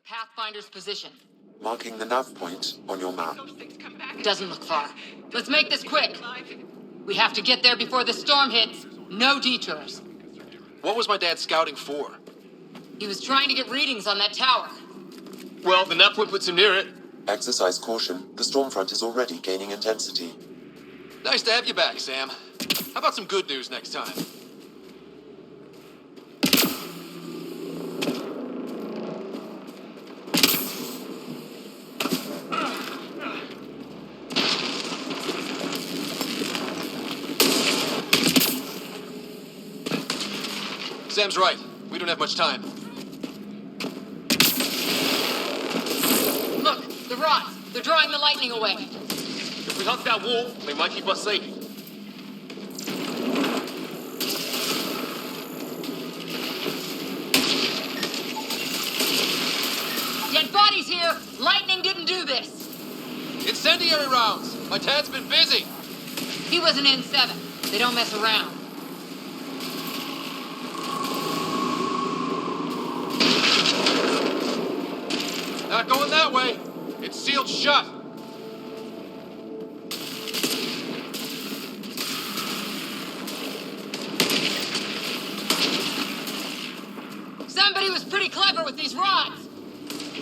Pathfinder's position. Marking the nav point on your map. Doesn't look far. Let's make this quick. We have to get there before the storm hits. No detours. What was my dad scouting for? He was trying to get readings on that tower. Well, the nav point puts him near it. Exercise caution. The storm front is already gaining intensity. Nice to have you back, Sam. How about some good news next time? Sam's right. We don't have much time. Look, the rods. They're drawing the lightning away. If we hug that wall, they might keep us safe. Dead bodies here. Lightning didn't do this. Incendiary rounds. My dad's been busy. He was an N7. They don't mess around. Not going that way. It's sealed shut. Somebody was pretty clever with these rods.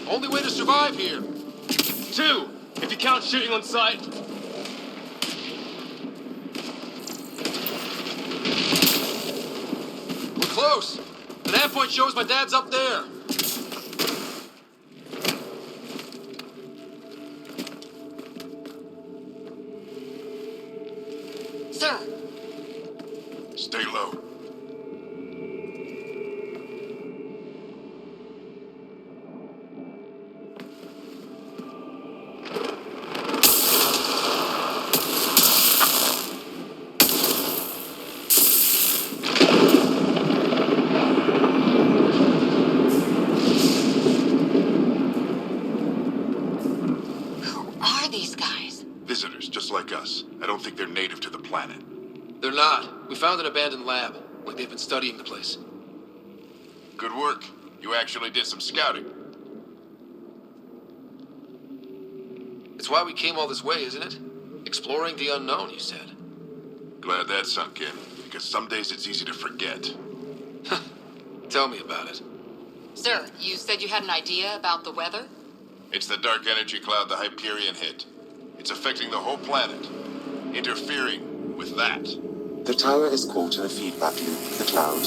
Only way to survive here. 2, if you count shooting on sight. We're close. The nav point shows my dad's up there. Sir, Stay low. who are these guys? Visitors, just like us. I don't think they're native to the planet. They're not. We found an abandoned lab. Like they've been studying the place. Good work. You actually did some scouting. It's why we came all this way, isn't it? Exploring the unknown, you said. Glad that sunk in, because some days it's easy to forget. Tell me about it. Sir, you said you had an idea about the weather? It's the dark energy cloud the Hyperion hit. It's affecting the whole planet, interfering with that. The tower is caught in a feedback loop with the cloud.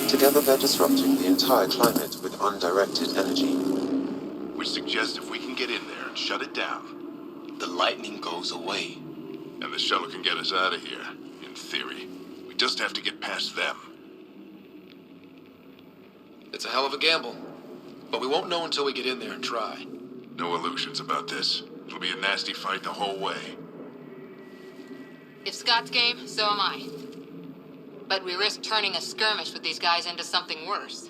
Together they're disrupting the entire climate with undirected energy. Which suggests if we can get in there and shut it down, The lightning goes away. and the shuttle can get us out of here, in theory. We just have to get past them. It's a hell of a gamble. But we won't know until we get in there and try. No illusions about this. It'll be a nasty fight the whole way. If Scott's game, so am I. But we risk turning a skirmish with these guys into something worse.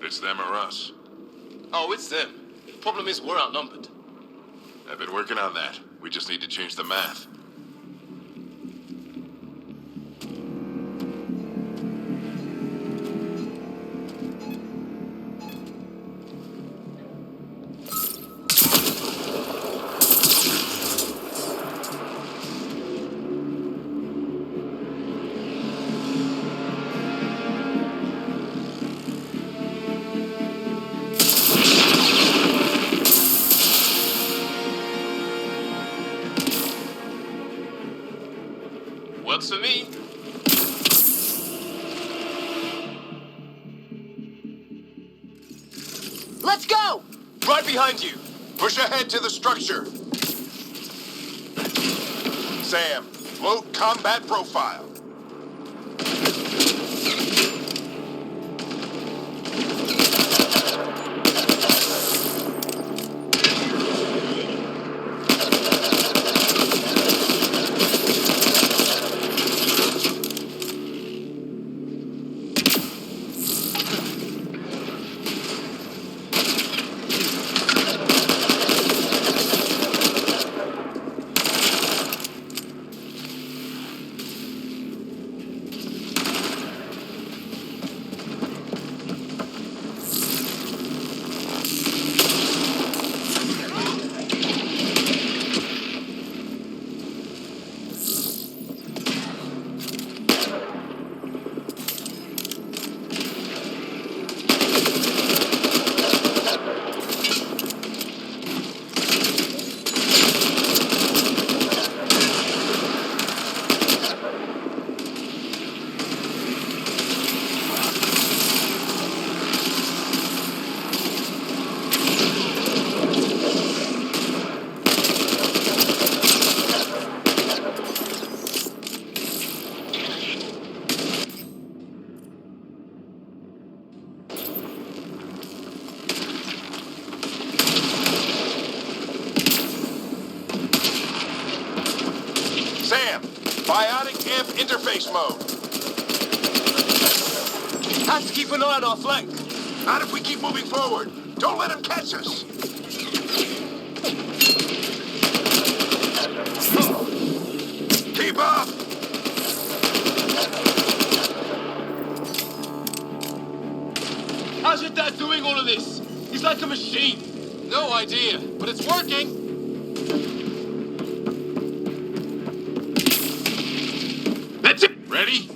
It's them or us. Oh, it's them. Problem is, we're outnumbered. I've been working on that. We just need to change the math. Works for me. Let's go! Right behind you. Push ahead to the structure. Sam, load combat profile. EMP interface mode. Have to keep an eye on our flank. Not if we keep moving forward. Don't let him catch us. Keep up! How's your dad doing all of this? He's like a machine. No idea, but it's working. That's it. Ready?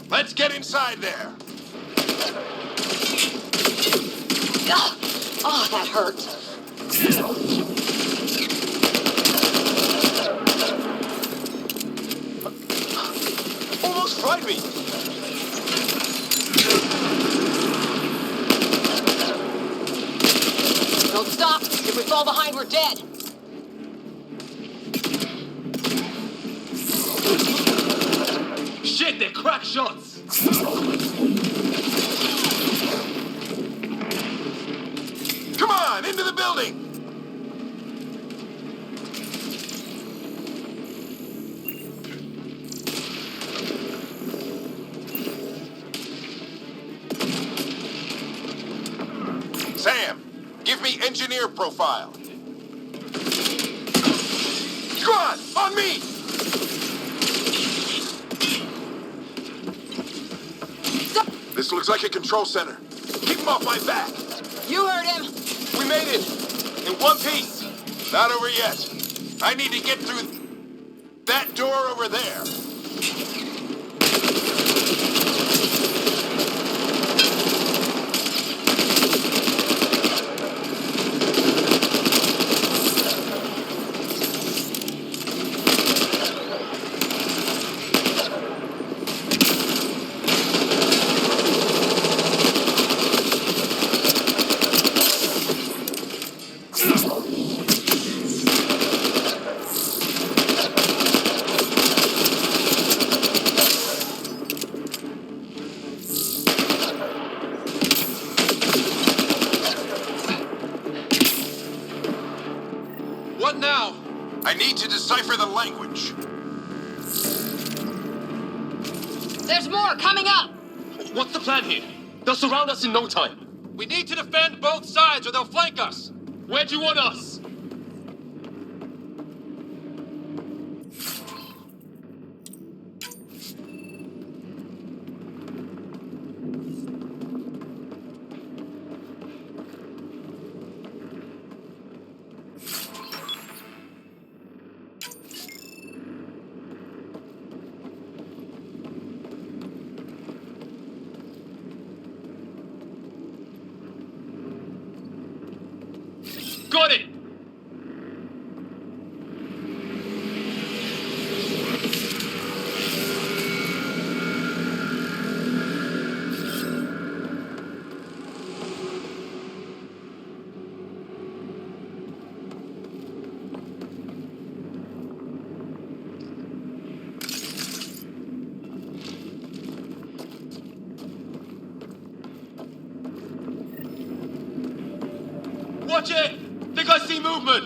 Let's get inside there. Oh, that hurt. Almost fried me. Don't stop. If we fall behind, we're dead. Shit, they're crack shots. Come on, into the building. Sam, give me engineer profile. Squad, on me! This looks like a control center. Keep him off my back. You heard him. We made it. In one piece. Not over yet. I need to get through that door over there. What now? I need to decipher the language. There's more coming up. What's the plan here? They'll surround us in no time. We need to defend both sides or they'll flank us. Where do you want us? Got it! Watch it! Think I see movement!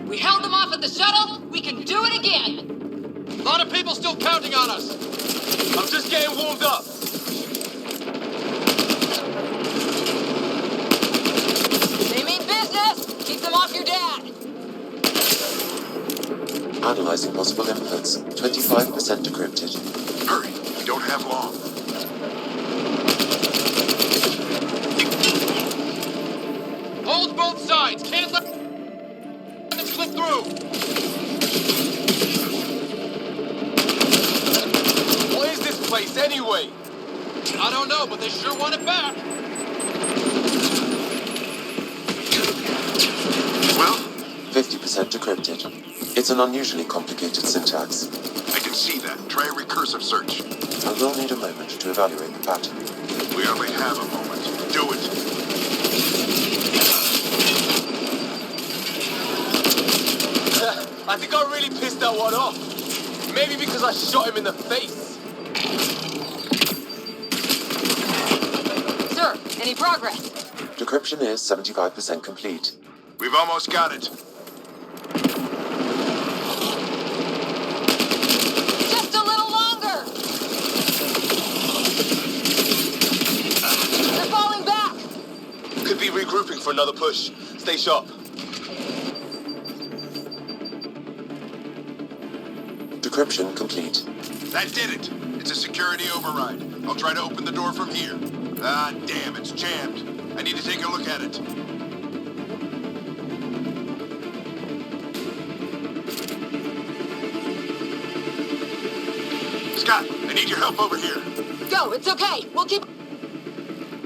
We held them off at the shuttle. We can do it again. A lot of people still counting on us. I'm just getting warmed up. They mean business. Keep them off your dad. Analyzing possible inputs. 25% decrypted. Hurry, we don't have long. Hold both sides. Can't let them slip through. What is this place anyway? I don't know, but they sure want it back. Well, 50% decrypted. It's an unusually complicated syntax. I can see that. Try a recursive search. I will need a moment to evaluate the pattern. We only have a moment. Do it. I think I really pissed that one off. Maybe because I shot him in the face. Sir, any progress? Decryption is 75% complete. We've almost got it. regrouping for another push. Stay sharp. Decryption complete. That did it. It's a security override. I'll try to open the door from here. Ah, damn, it's jammed. I need to take a look at it. Scott, I need your help over here. Go, it's okay. We'll keep...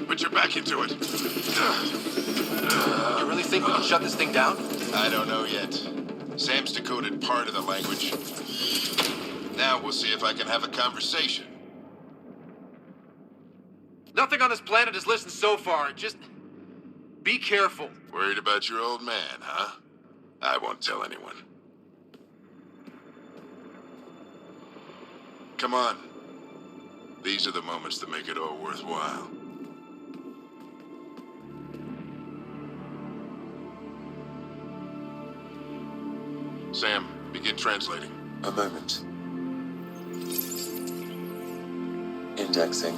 Put your back into it. You really think we can shut this thing down? I don't know yet. Sam's decoded part of the language. Now we'll see if I can have a conversation. Nothing on this planet has listened so far. Just be careful. Worried about your old man, huh? I won't tell anyone. Come on. These are the moments that make it all worthwhile. Sam, begin translating. A moment. Indexing.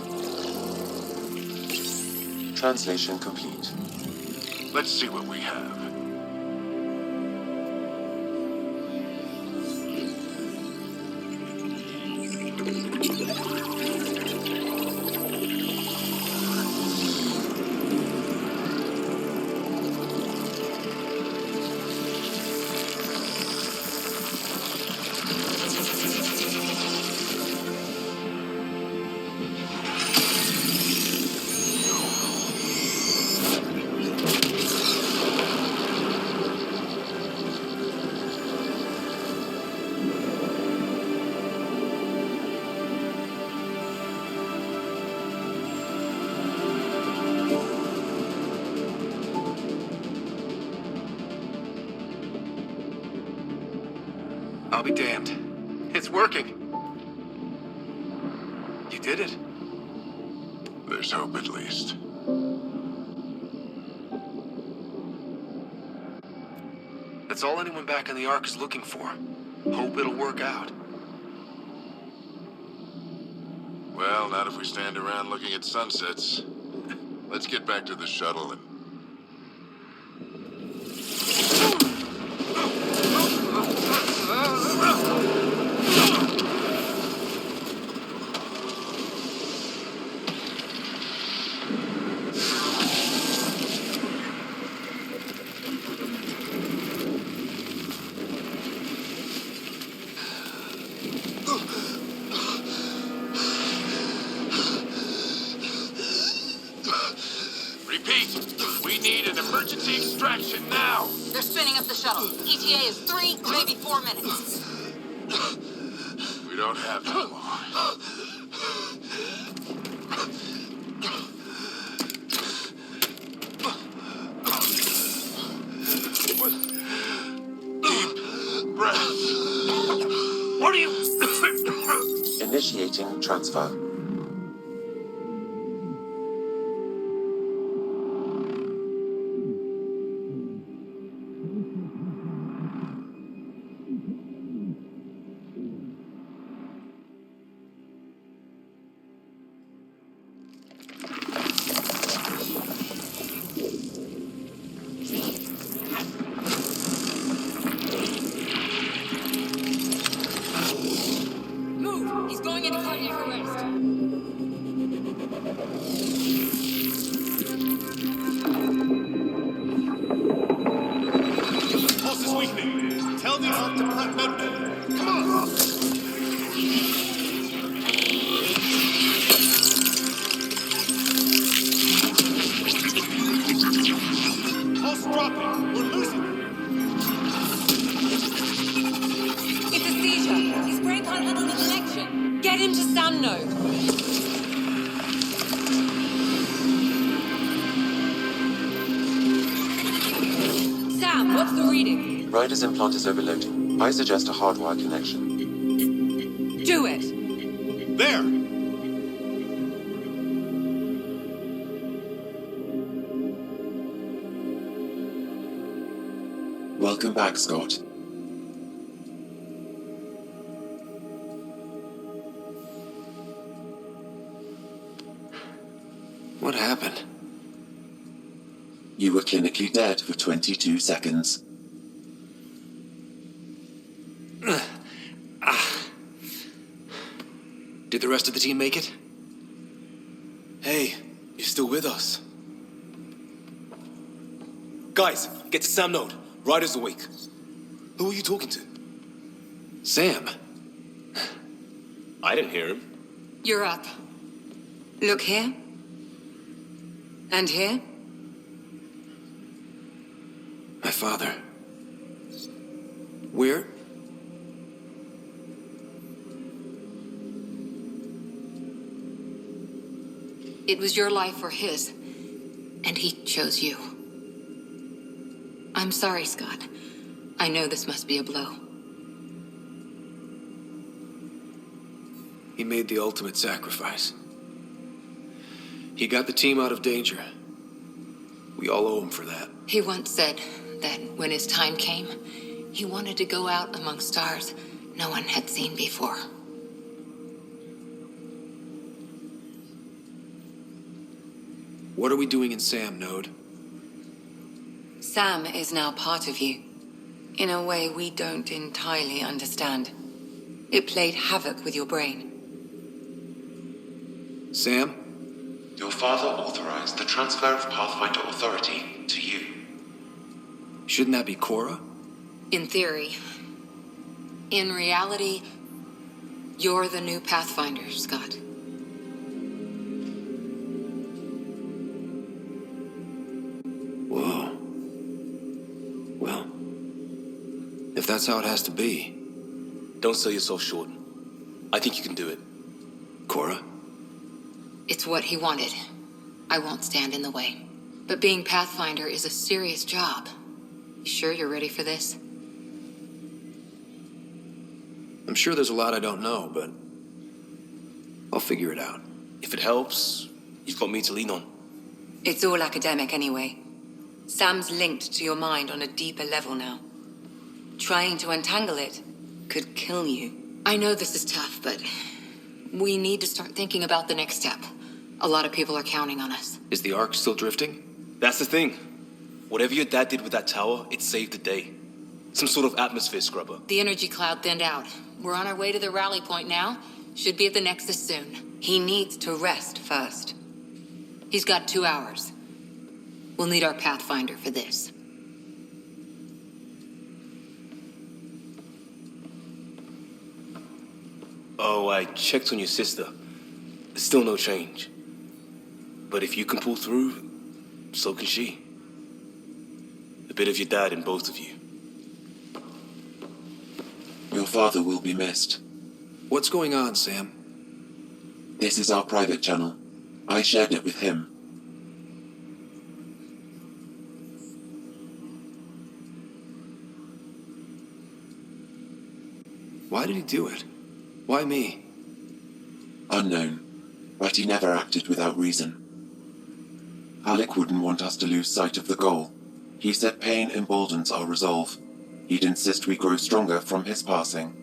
Translation complete. Let's see what we have. I'll be damned. It's working. You did it. There's hope at least. That's all anyone back in the Ark is looking for. Hope it'll work out. Well, not if we stand around looking at sunsets. Let's get back to the shuttle and... Repeat, we need an emergency extraction now. They're spinning up the shuttle. ETA is 3, maybe 4 minutes. We don't have too long. Deep breaths. What are you... Initiating transfer. Move! He's going into cardiac arrest. Pulse is weakening. Tell the Ark to prep medbay. Come on! Pulse dropping. We're losing him. It's a seizure. His brain can't handle the connection. Get him to Sam node. Sam, what's the reading? Rider's implant is overloading. I suggest a hardwire connection. Do it. There! Welcome back, Scott. What happened? You were clinically dead for 22 seconds. Did the rest of the team make it? Hey, you're still with us. Guys, get to Sam Node. Ryder's awake. Who are you talking to? Sam. I didn't hear him. You're up. Look here. And here. My father. Where? It was your life or his, and he chose you. I'm sorry, Scott. I know this must be a blow. He made the ultimate sacrifice. He got the team out of danger. We all owe him for that. He once said that when his time came, he wanted to go out among stars no one had seen before. What are we doing in Sam, Node? Sam is now part of you, in a way we don't entirely understand. It played havoc with your brain. Sam? Your father authorized the transfer of Pathfinder authority to you. Shouldn't that be Cora? In theory. In reality, you're the new Pathfinder, Scott. Whoa. Well, if that's how it has to be. Don't sell yourself short. I think you can do it. Cora? It's what he wanted. I won't stand in the way. But being Pathfinder is a serious job. You sure you're ready for this? I'm sure there's a lot I don't know, but I'll figure it out. If it helps, you've got me to lean on. It's all academic anyway. Sam's linked to your mind on a deeper level now. Trying to untangle it could kill you. I know this is tough, but we need to start thinking about the next step. A lot of people are counting on us. Is the Ark still drifting? That's the thing. Whatever your dad did with that tower, it saved the day. Some sort of atmosphere scrubber. The energy cloud thinned out. We're on our way to the rally point now. Should be at the Nexus soon. He needs to rest first. He's got 2 hours. We'll need our Pathfinder for this. Oh, I checked on your sister. Still no change. But if you can pull through, so can she. A bit of your dad in both of you. Your father will be missed. What's going on, Sam? This is our private channel. I shared it with him. Why did he do it? Why me? Unknown, but he never acted without reason. Alec wouldn't want us to lose sight of the goal. He said pain emboldens our resolve. He'd insist we grow stronger from his passing.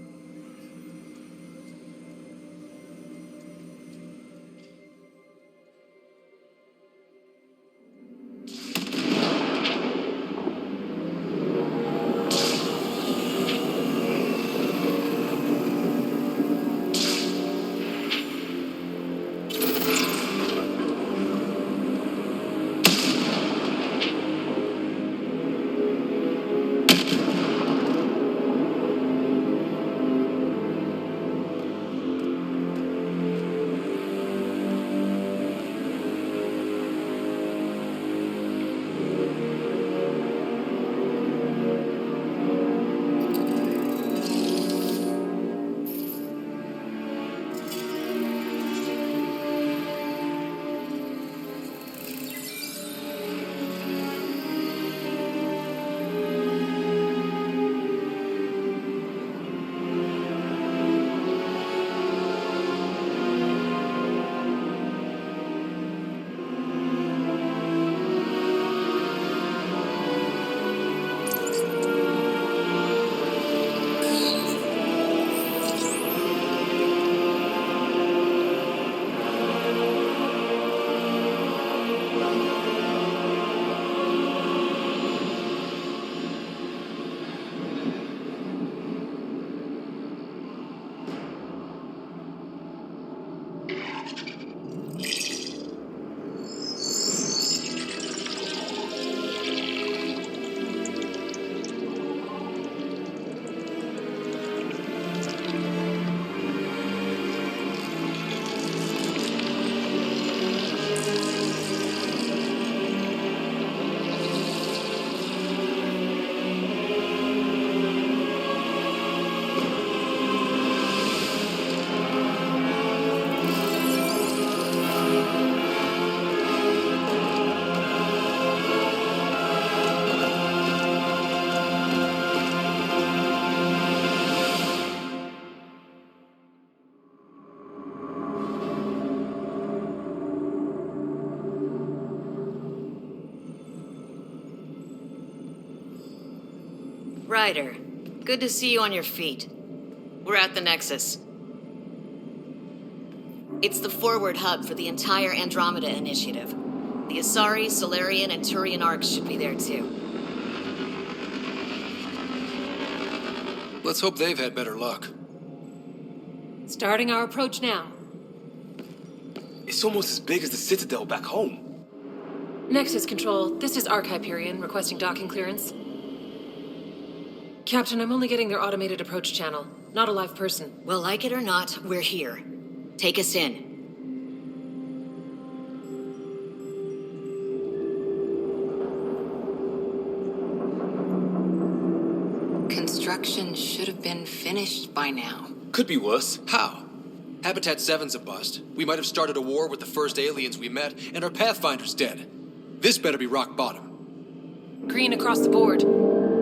Ryder, good to see you on your feet. We're at the Nexus. It's the forward hub for the entire Andromeda initiative. The Asari, Solarian, and Turian arcs should be there too. Let's hope they've had better luck. Starting our approach now. It's almost as big as the Citadel back home. Nexus Control, this is Arc Hyperion requesting docking clearance. Captain, I'm only getting their automated approach channel, not a live person. Well, like it or not, we're here. Take us in. Construction should have been finished by now. Could be worse. How? Habitat 7's a bust. We might have started a war with the first aliens we met, and our Pathfinder's dead. This better be rock bottom. Green across the board.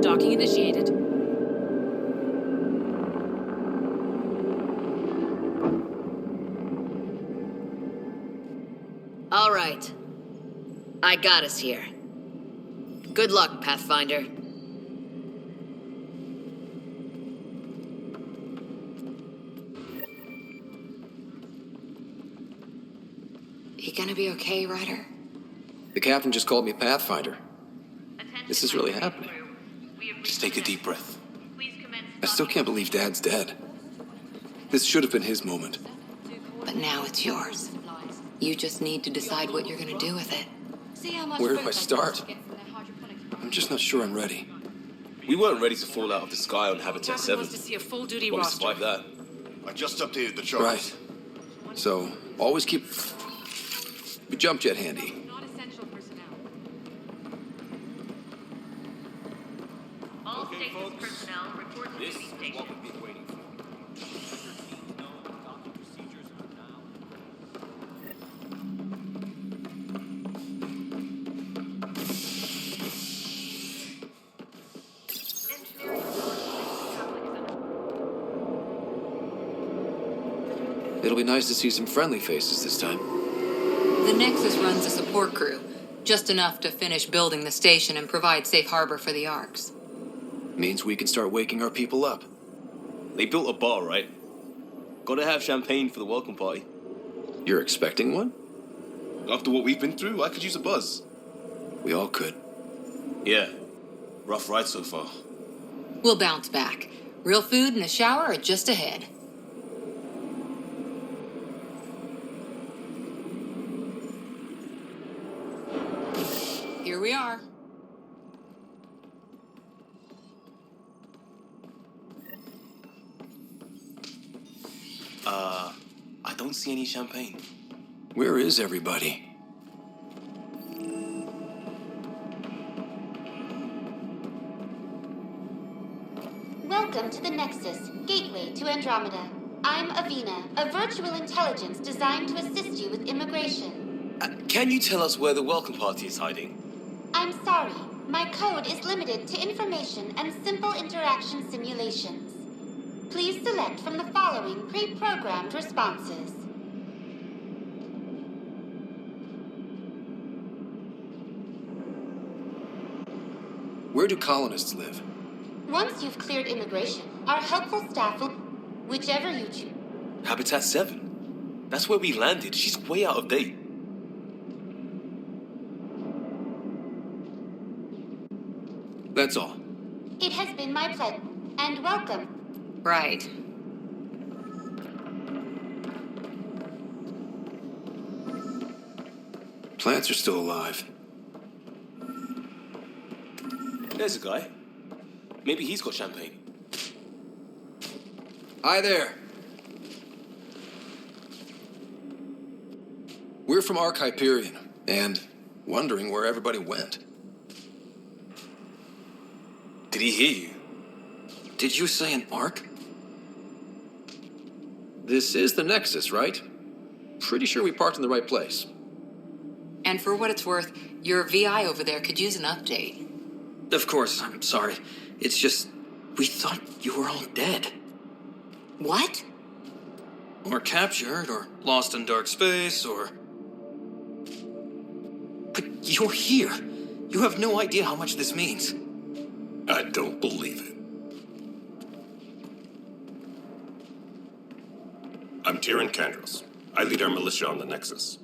Docking initiated. All right. I got us here. Good luck, Pathfinder. You gonna be okay, Ryder? The captain just called me Pathfinder. This is really happening. Just take a deep breath. I still can't believe Dad's dead. This should have been his moment. But now it's yours. You just need to decide what you're gonna do with it. Where do I start? I'm just not sure I'm ready. We weren't ready to fall out of the sky on Habitat 7. Wants to see a full duty But we roster. survived that. I just updated the charts. Right. So, always keep the jump jet handy. Not essential personnel. All stations personnel report to duty station. It'll be nice to see some friendly faces this time. The Nexus runs a support crew, just enough to finish building the station and provide safe harbor for the arcs. Means we can start waking our people up. They built a bar, right? Gotta have champagne for the welcome party. You're expecting one? After what we've been through, I could use a buzz. We all could. Yeah. Rough ride so far. We'll bounce back. Real food and a shower are just ahead. Here we are. I don't see any champagne. Where is everybody? Welcome to the Nexus, gateway to Andromeda. I'm Avina, a virtual intelligence designed to assist you with immigration. Can you tell us where the welcome party is hiding? I'm sorry, my code is limited to information and simple interaction simulations. Please select from the following pre-programmed responses. Where do colonists live? Once you've cleared immigration, our helpful staff will... whichever you choose. Habitat 7. That's where we landed. She's way out of date. That's all. It has been my pleasure, and welcome. Right. Plants are still alive. There's a guy. Maybe he's got champagne. Hi there. We're from Arc Hyperion, and wondering where everybody went. Did he hear you? Did you say an Arc? This is the Nexus, right? Pretty sure we parked in the right place. And for what it's worth, your VI over there could use an update. Of course, I'm sorry. It's just, we thought you were all dead. What? Or captured, or lost in dark space, or... But you're here. You have no idea how much this means. I don't believe it. Tyrion Candros. I lead our militia on the Nexus.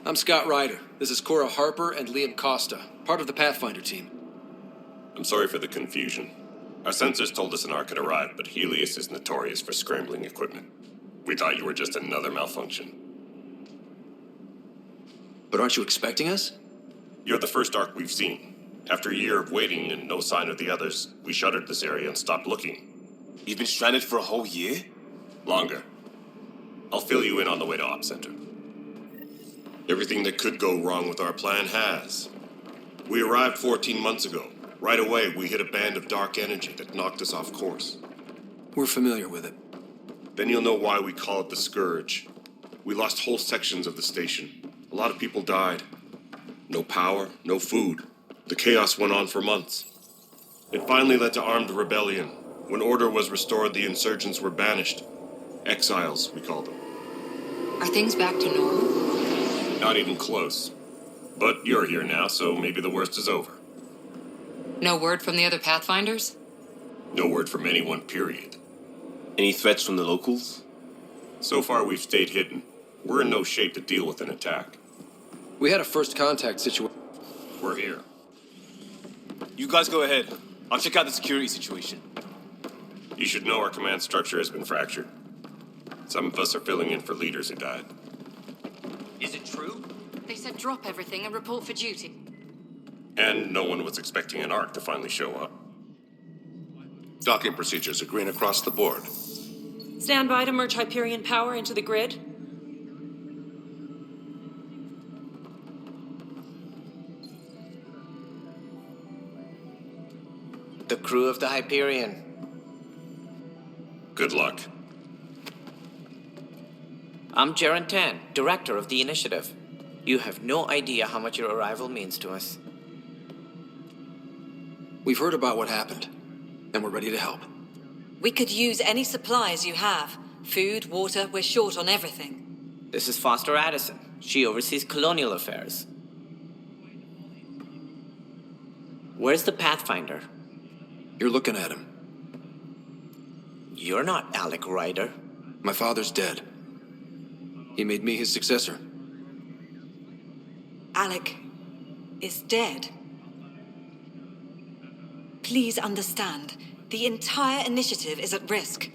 I'm Scott Ryder. This is Cora Harper and Liam Costa, part of the Pathfinder team. I'm sorry for the confusion. Our sensors told us an Ark had arrived, but Helios is notorious for scrambling equipment. We thought you were just another malfunction. But aren't you expecting us? You're the first Ark we've seen. After a year of waiting and no sign of the others, we shuttered this area and stopped looking. You've been stranded for a whole year? Longer. I'll fill you in on the way to Op Center. Everything that could go wrong with our plan has. We arrived 14 months ago. Right away, we hit a band of dark energy that knocked us off course. We're familiar with it. Then you'll know why we call it the Scourge. We lost whole sections of the station. A lot of people died. No power, no food. The chaos went on for months. It finally led to armed rebellion. When order was restored, the insurgents were banished. Exiles, we call them. Are things back to normal? Not even close. But you're here now, so maybe the worst is over. No word from the other Pathfinders? No word from anyone, period. Any threats from the locals? So far, we've stayed hidden. We're in no shape to deal with an attack. We had a first contact situation. We're here. You guys go ahead. I'll check out the security situation. You should know our command structure has been fractured. Some of us are filling in for leaders who died. Is it true? They said drop everything and report for duty. And no one was expecting an Ark to finally show up. Docking procedures are green across the board. Stand by to merge Hyperion power into the grid. The crew of the Hyperion. Good luck. I'm Jaren Tan, director of the initiative. You have no idea how much your arrival means to us. We've heard about what happened, and we're ready to help. We could use any supplies you have. Food, water, we're short on everything. This is Foster Addison. She oversees colonial affairs. Where's the Pathfinder? You're looking at him. You're not Alec Ryder. My father's dead. He made me his successor. Alec is dead. Please understand, the entire initiative is at risk.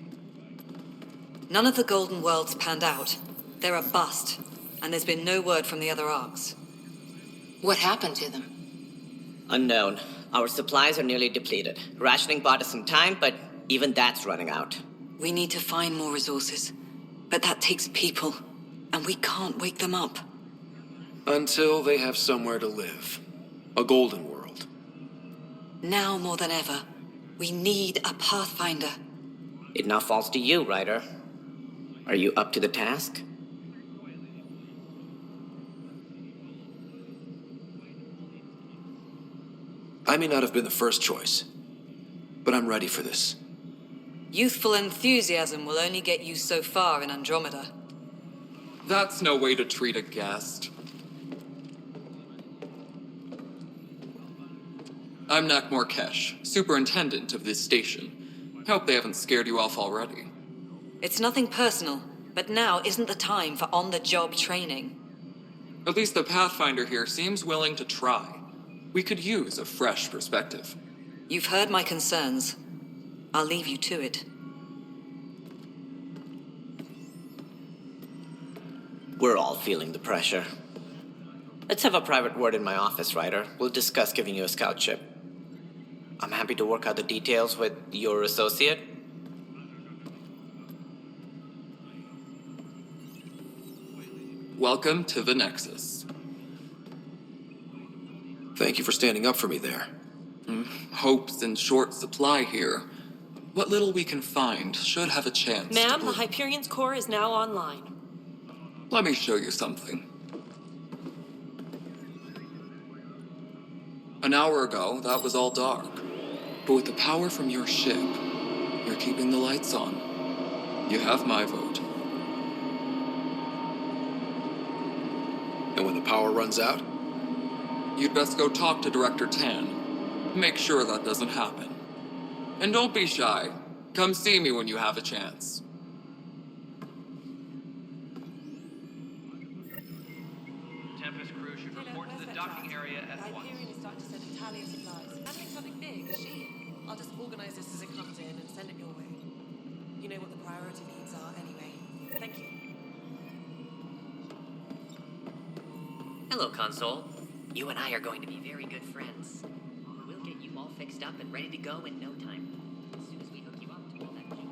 None of the Golden Worlds panned out. They're a bust, and there's been no word from the other arcs. What happened to them? Unknown. Our supplies are nearly depleted. Rationing bought us some time, but even that's running out. We need to find more resources, but that takes people, and we can't wake them up. Until they have somewhere to live. A golden world. Now more than ever, we need a Pathfinder. It now falls to you, Ryder. Are you up to the task? I may not have been the first choice, but I'm ready for this. Youthful enthusiasm will only get you so far in Andromeda. That's no way to treat a guest. I'm Nak Morkesh, superintendent of this station. Hope they haven't scared you off already. It's nothing personal, but now isn't the time for on-the-job training. At least the Pathfinder here seems willing to try. We could use a fresh perspective. You've heard my concerns. I'll leave you to it. We're all feeling the pressure. Let's have a private word in my office, Ryder. We'll discuss giving you a scout ship. I'm happy to work out the details with your associate. Welcome to the Nexus. Thank you for standing up for me there. Hope's in short supply here. What little we can find should have a chance Ma'am, to... the Hyperion's core is now online. Let me show you something. An hour ago, that was all dark. But with the power from your ship, you're keeping the lights on. You have my vote. And when the power runs out? You'd best go talk to Director Tan. Make sure that doesn't happen. And don't be shy. Come see me when you have a chance. Tempest crew should report to the docking area at once. Hyperion is starting to send a tally of supplies. Handling something big, is she? I'll just organize this as it comes in and send it your way. You know what the priority needs are anyway. Thank you. Hello, Console. You and I are going to be very good friends. We'll get you all fixed up and ready to go in no time. As soon as we hook you up to all that juicy.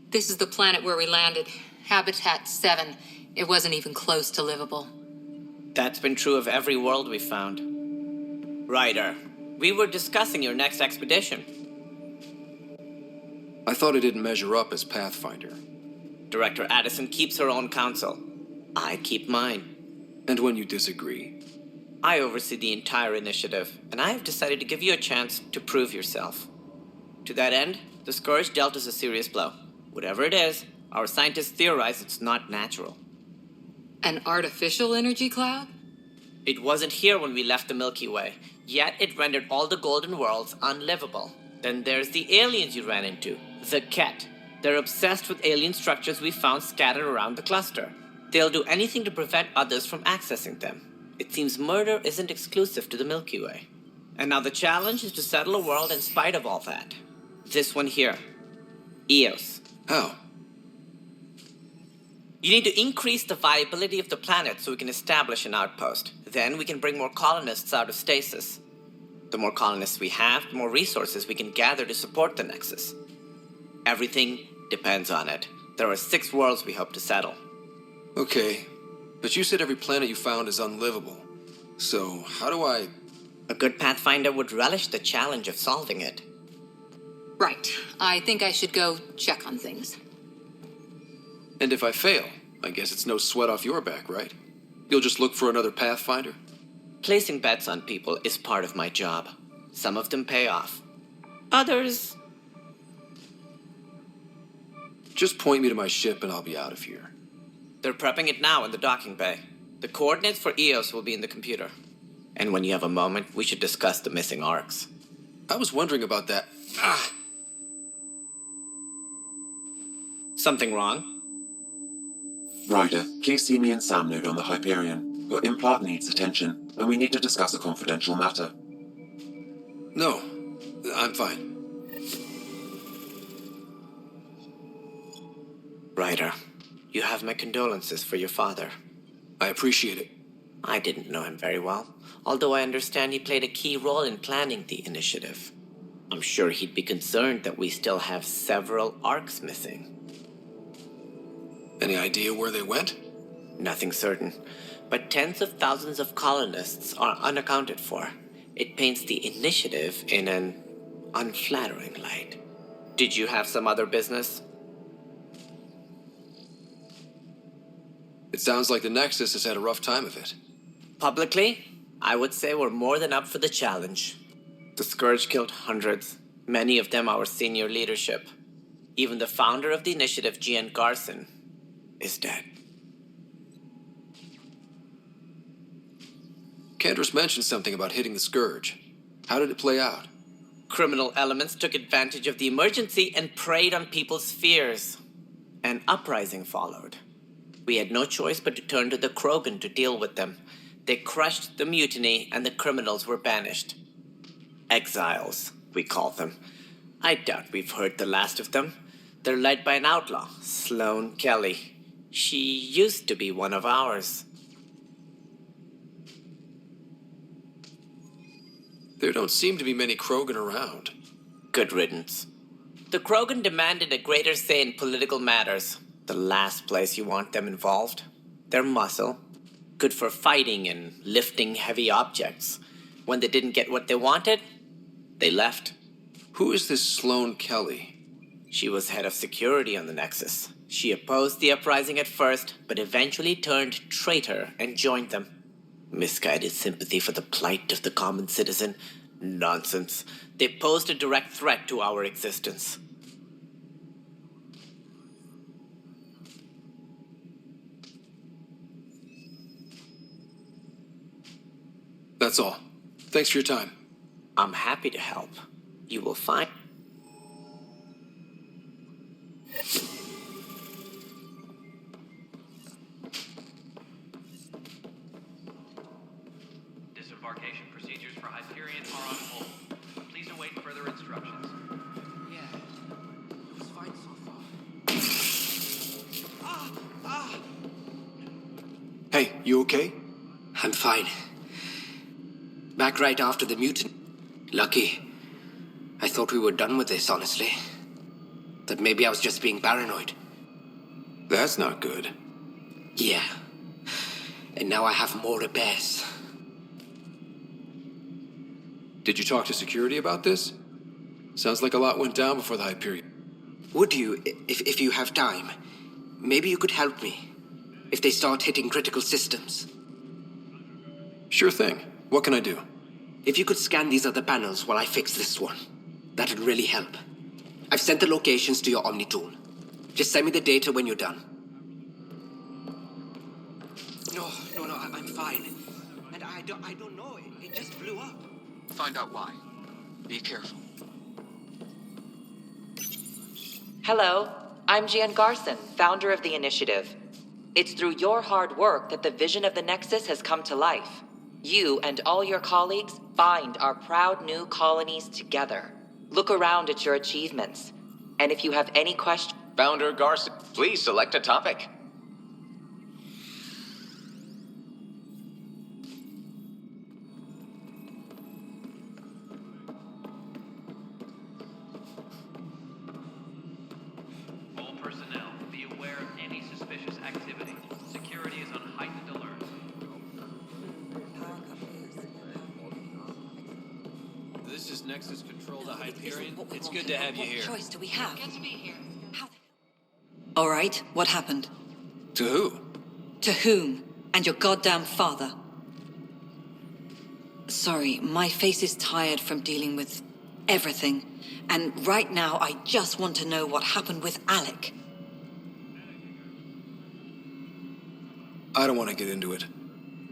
This is the planet where we landed. Habitat 7. It wasn't even close to livable. That's been true of every world we've found. Ryder, we were discussing your next expedition. I thought it didn't measure up as Pathfinder. Director Addison keeps her own counsel. I keep mine. And when you disagree? I oversee the entire initiative, and I have decided to give you a chance to prove yourself. To that end, the Scourge dealt us a serious blow. Whatever it is, our scientists theorize it's not natural. An artificial energy cloud? It wasn't here when we left the Milky Way, yet it rendered all the golden worlds unlivable. Then there's the aliens you ran into, the Ket. They're obsessed with alien structures we found scattered around the cluster. They'll do anything to prevent others from accessing them. It seems murder isn't exclusive to the Milky Way. And now the challenge is to settle a world in spite of all that. This one here. Eos. How? You need to increase the viability of the planet so we can establish an outpost. Then we can bring more colonists out of stasis. The more colonists we have, the more resources we can gather to support the Nexus. Everything depends on it. There are 6 worlds we hope to settle. Okay, but you said every planet you found is unlivable. So, how do I... A good Pathfinder would relish the challenge of solving it. Right. I think I should go check on things. And if I fail, I guess it's no sweat off your back, right? You'll just look for another Pathfinder? Placing bets on people is part of my job. Some of them pay off. Others... Just point me to my ship and I'll be out of here. They're prepping it now in the docking bay. The coordinates for Eos will be in the computer. And when you have a moment, we should discuss the missing arcs. I was wondering about that. Ah! Something wrong? Ryder, please see me and Sam Node on the Hyperion. Your implant needs attention, and we need to discuss a confidential matter. No, I'm fine. Ryder, you have my condolences for your father. I appreciate it. I didn't know him very well, although I understand he played a key role in planning the initiative. I'm sure he'd be concerned that we still have several arcs missing. Any idea where they went? Nothing certain, but tens of thousands of colonists are unaccounted for. It paints the initiative in an unflattering light. Did you have some other business? It sounds like the Nexus has had a rough time of it. Publicly, I would say we're more than up for the challenge. The Scourge killed hundreds, many of them our senior leadership. Even the founder of the initiative, Gian Garson, is dead. Kandros mentioned something about hitting the Scourge. How did it play out? Criminal elements took advantage of the emergency and preyed on people's fears. An uprising followed. We had no choice but to turn to the Krogan to deal with them. They crushed the mutiny and the criminals were banished. Exiles, we call them. I doubt we've heard the last of them. They're led by an outlaw, Sloane Kelly. She used to be one of ours. There don't seem to be many Krogan around. Good riddance. The Krogan demanded a greater say in political matters. The last place you want them involved. They're muscle. Good for fighting and lifting heavy objects. When they didn't get what they wanted, they left. Who is this Sloane Kelly? She was head of security on the Nexus. She opposed the uprising at first, but eventually turned traitor and joined them. Misguided sympathy for the plight of the common citizen? Nonsense. They posed a direct threat to our existence. That's all. Thanks for your time. I'm happy to help. You will find... debarkation procedures for Hyperion are on hold. Please await further instructions. Yeah. It was fine so far. Hey, you okay? I'm fine. Back right after the mutant. Lucky. I thought we were done with this, honestly. That maybe I was just being paranoid. That's not good. Yeah. And now I have more repairs. Did you talk to security about this? Sounds like a lot went down before the Hyperion. Would you, if you have time, maybe you could help me if they start hitting critical systems? Sure thing. What can I do? If you could scan these other panels while I fix this one, that'd really help. I've sent the locations to your Omni tool. Just send me the data when you're done. No, I'm fine. And I don't know, it just blew up. Find out why. Be careful. Hello, I'm Gian Garson, founder of the initiative. It's through your hard work that the vision of the Nexus has come to life. You and all your colleagues bind our proud new colonies together. Look around at your achievements. And if you have any questions... Founder Garson, please select a topic. All personnel, be aware of any suspicious activity. Security is on heightened alert. This is Nexus Control to Hyperion. It's good to have you here. What choice do we have? Good to be here. All right, what happened? To who? To whom? And your goddamn father. Sorry, my face is tired from dealing with everything. And right now, I just want to know what happened with Alec. I don't want to get into it.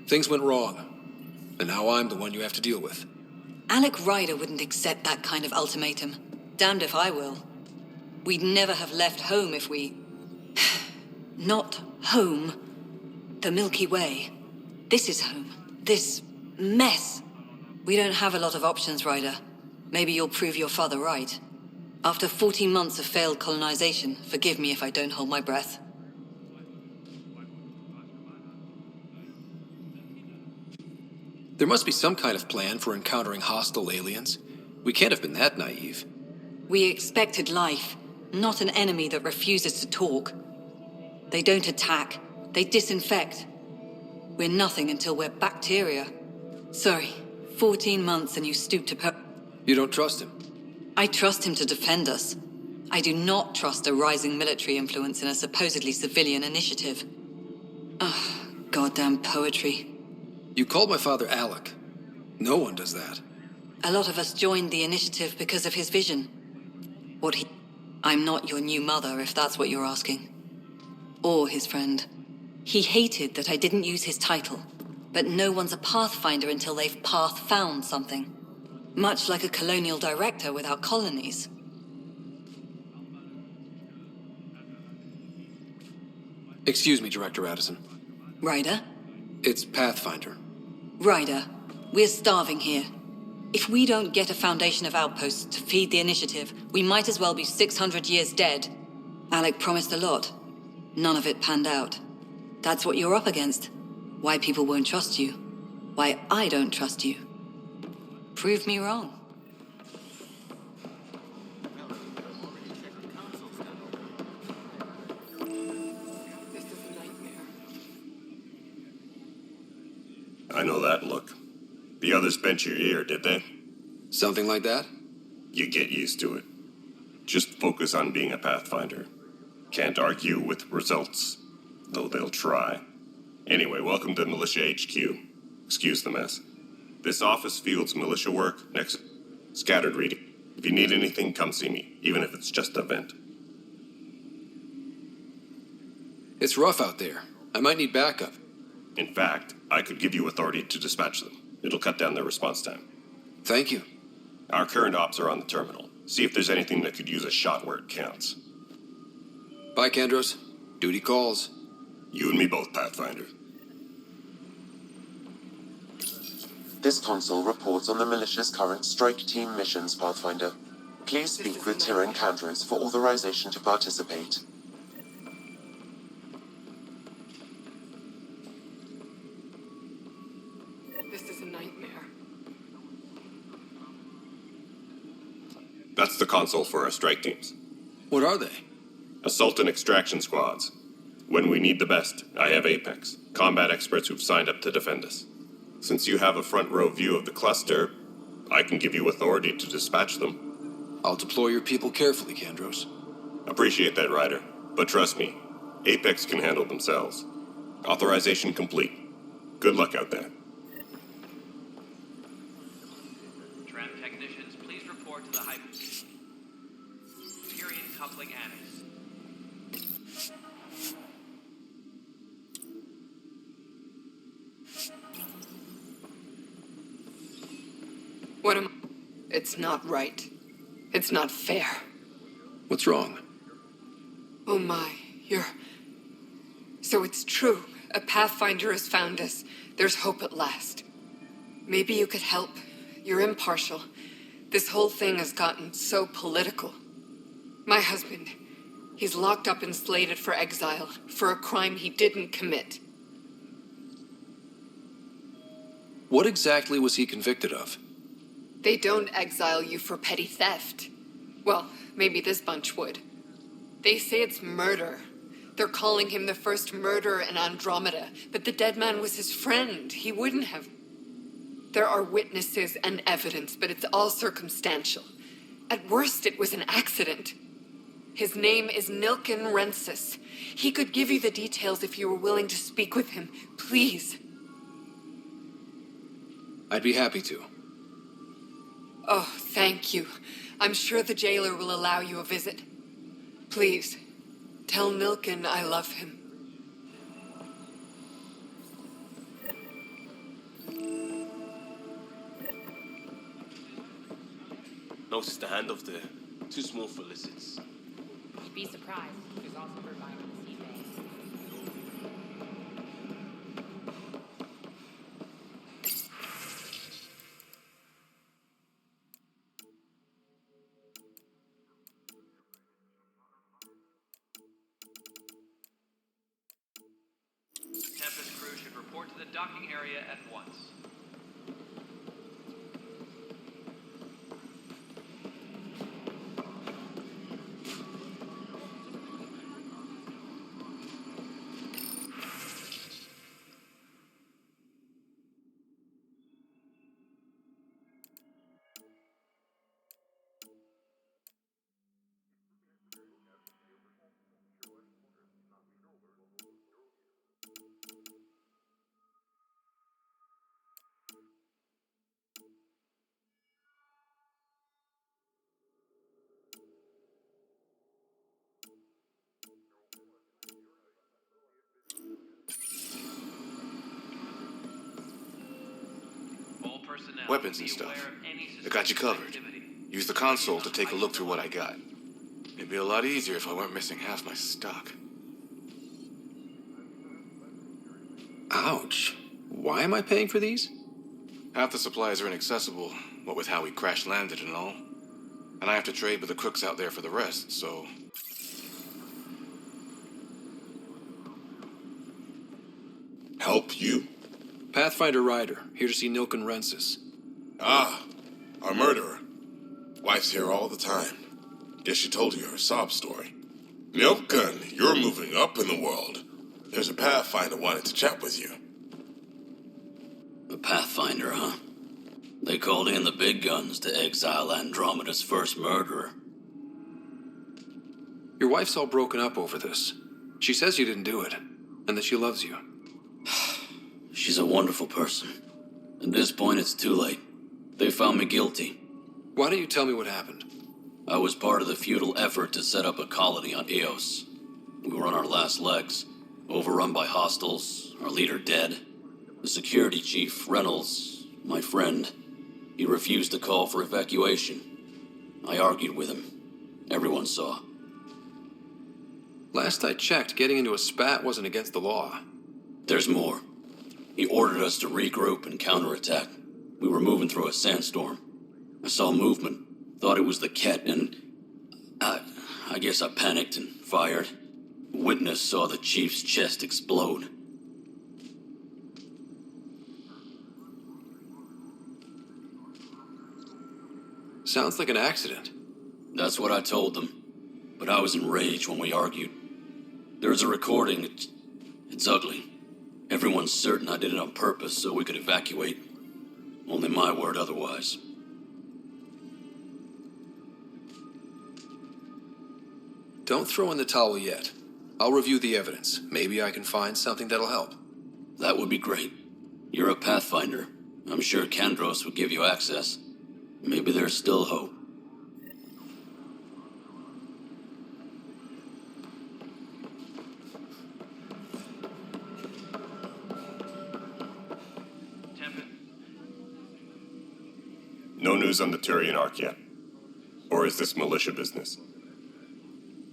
Things went wrong. And now I'm the one you have to deal with. Alec Ryder wouldn't accept that kind of ultimatum. Damned if I will. We'd never have left home if we... Not home. The Milky Way. This is home. This mess. We don't have a lot of options, Ryder. Maybe you'll prove your father right. After 14 months of failed colonization, forgive me if I don't hold my breath. There must be some kind of plan for encountering hostile aliens. We can't have been that naive. We expected life, not an enemy that refuses to talk. They don't attack. They disinfect. We're nothing until we're bacteria. Sorry, 14 months and you stoop to You don't trust him? I trust him to defend us. I do not trust a rising military influence in a supposedly civilian initiative. Ugh, goddamn poetry. You called my father Alec. No one does that. A lot of us joined the initiative because of his vision. I'm not your new mother, if that's what you're asking. Or his friend. He hated that I didn't use his title. But no one's a pathfinder until they've path-found something. Much like a colonial director without colonies. Excuse me, Director Addison. Ryder? It's Pathfinder. Ryder, we're starving here. If we don't get a foundation of outposts to feed the initiative, we might as well be 600 years dead. Alec promised a lot. None of it panned out. That's what you're up against. Why people won't trust you. Why I don't trust you. Prove me wrong. I know that look. The others bent your ear, did they? Something like that? You get used to it. Just focus on being a Pathfinder. Can't argue with results, though they'll try. Anyway, welcome to Militia HQ. Excuse the mess. This office fields militia work, next scattered reading. If you need anything, come see me, even if it's just a vent. It's rough out there. I might need backup. In fact, I could give you authority to dispatch them. It'll cut down their response time. Thank you. Our current ops are on the terminal. See if there's anything that could use a shot where it counts. Bye, Kandros. Duty calls. You and me both, Pathfinder. This console reports on the militia's current strike team missions, Pathfinder. Please speak with Tyrion Candros for authorization to participate. This is a nightmare. That's the console for our strike teams. What are they? Assault and extraction squads. When we need the best, I have Apex, combat experts who've signed up to defend us. Since you have a front row view of the cluster, I can give you authority to dispatch them. I'll deploy your people carefully, Candros. Appreciate that, Ryder. But trust me, Apex can handle themselves. Authorization complete. Good luck out there. Tram technicians, please report to the Hyperion coupling annex. What am I? It's not right. It's not fair. What's wrong? Oh my, So it's true. A Pathfinder has found us. There's hope at last. Maybe you could help. You're impartial. This whole thing has gotten so political. My husband, he's locked up and slated for exile for a crime he didn't commit. What exactly was he convicted of? They don't exile you for petty theft. Well, maybe this bunch would. They say it's murder. They're calling him the first murderer in Andromeda, but the dead man was his friend. He wouldn't have. There are witnesses and evidence, but it's all circumstantial. At worst, it was an accident. His name is Nilken Rensis. He could give you the details if you were willing to speak with him. Please. I'd be happy to. Oh, thank you. I'm sure the jailer will allow you a visit. Please, tell Nilken I love him. Notice the handoff there. Too small for lizards. You'd be surprised. There's also provide on the sea base. Tempest crew should report to the docking area at once. Personnel, Weapons and stuff. I got you covered. Use the console to take a look through what I got. It'd be a lot easier if I weren't missing half my stock. Ouch. Why am I paying for these? Half the supplies are inaccessible, what with how we crash-landed and all. And I have to trade with the crooks out there for the rest, so... Help you? Pathfinder Ryder, here to see Nilken Rensis. Ah, our murderer. Wife's here all the time. Guess she told you her sob story. Nilken, you're moving up in the world. There's a Pathfinder wanted to chat with you. A Pathfinder, huh? They called in the big guns to exile Andromeda's first murderer. Your wife's all broken up over this. She says you didn't do it, and that she loves you. She's a wonderful person. At this point, it's too late. They found me guilty. Why don't you tell me what happened? I was part of the futile effort to set up a colony on Eos. We were on our last legs, overrun by hostiles, our leader dead. The security chief, Reynolds, my friend, he refused to call for evacuation. I argued with him. Everyone saw. Last I checked, getting into a spat wasn't against the law. There's more. He ordered us to regroup and counterattack. We were moving through a sandstorm. I saw movement, thought it was the Ket, and I guess I panicked and fired. Witness saw the chief's chest explode. Sounds like an accident. That's what I told them. But I was enraged when we argued. There's a recording. It's ugly. Everyone's certain I did it on purpose so we could evacuate. Only my word otherwise. Don't throw in the towel yet. I'll review the evidence. Maybe I can find something that'll help. That would be great. You're a Pathfinder. I'm sure Kandros would give you access. Maybe there's still hope. No news on the Turian Ark yet? Or is this militia business?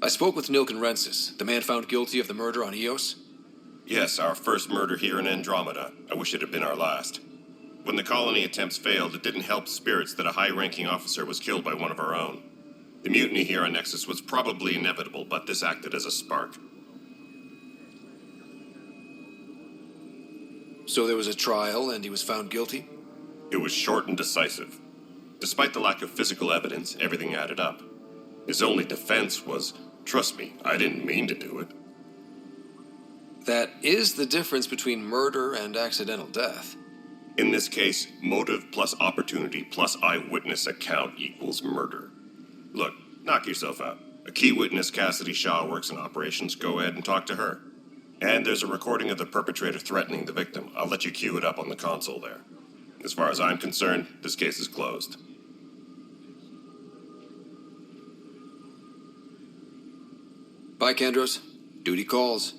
I spoke with Nilken Rensis, the man found guilty of the murder on Eos. Yes, our first murder here in Andromeda. I wish it had been our last. When the colony attempts failed, it didn't help spirits that a high-ranking officer was killed by one of our own. The mutiny here on Nexus was probably inevitable, but this acted as a spark. So there was a trial and he was found guilty? It was short and decisive. Despite the lack of physical evidence, everything added up. His only defense was, trust me, I didn't mean to do it. That is the difference between murder and accidental death. In this case, motive plus opportunity plus eyewitness account equals murder. Look, knock yourself out. A key witness, Cassidy Shaw, works in operations. Go ahead and talk to her. And there's a recording of the perpetrator threatening the victim. I'll let you cue it up on the console there. As far as I'm concerned, this case is closed. Bye, Kandros. Duty calls.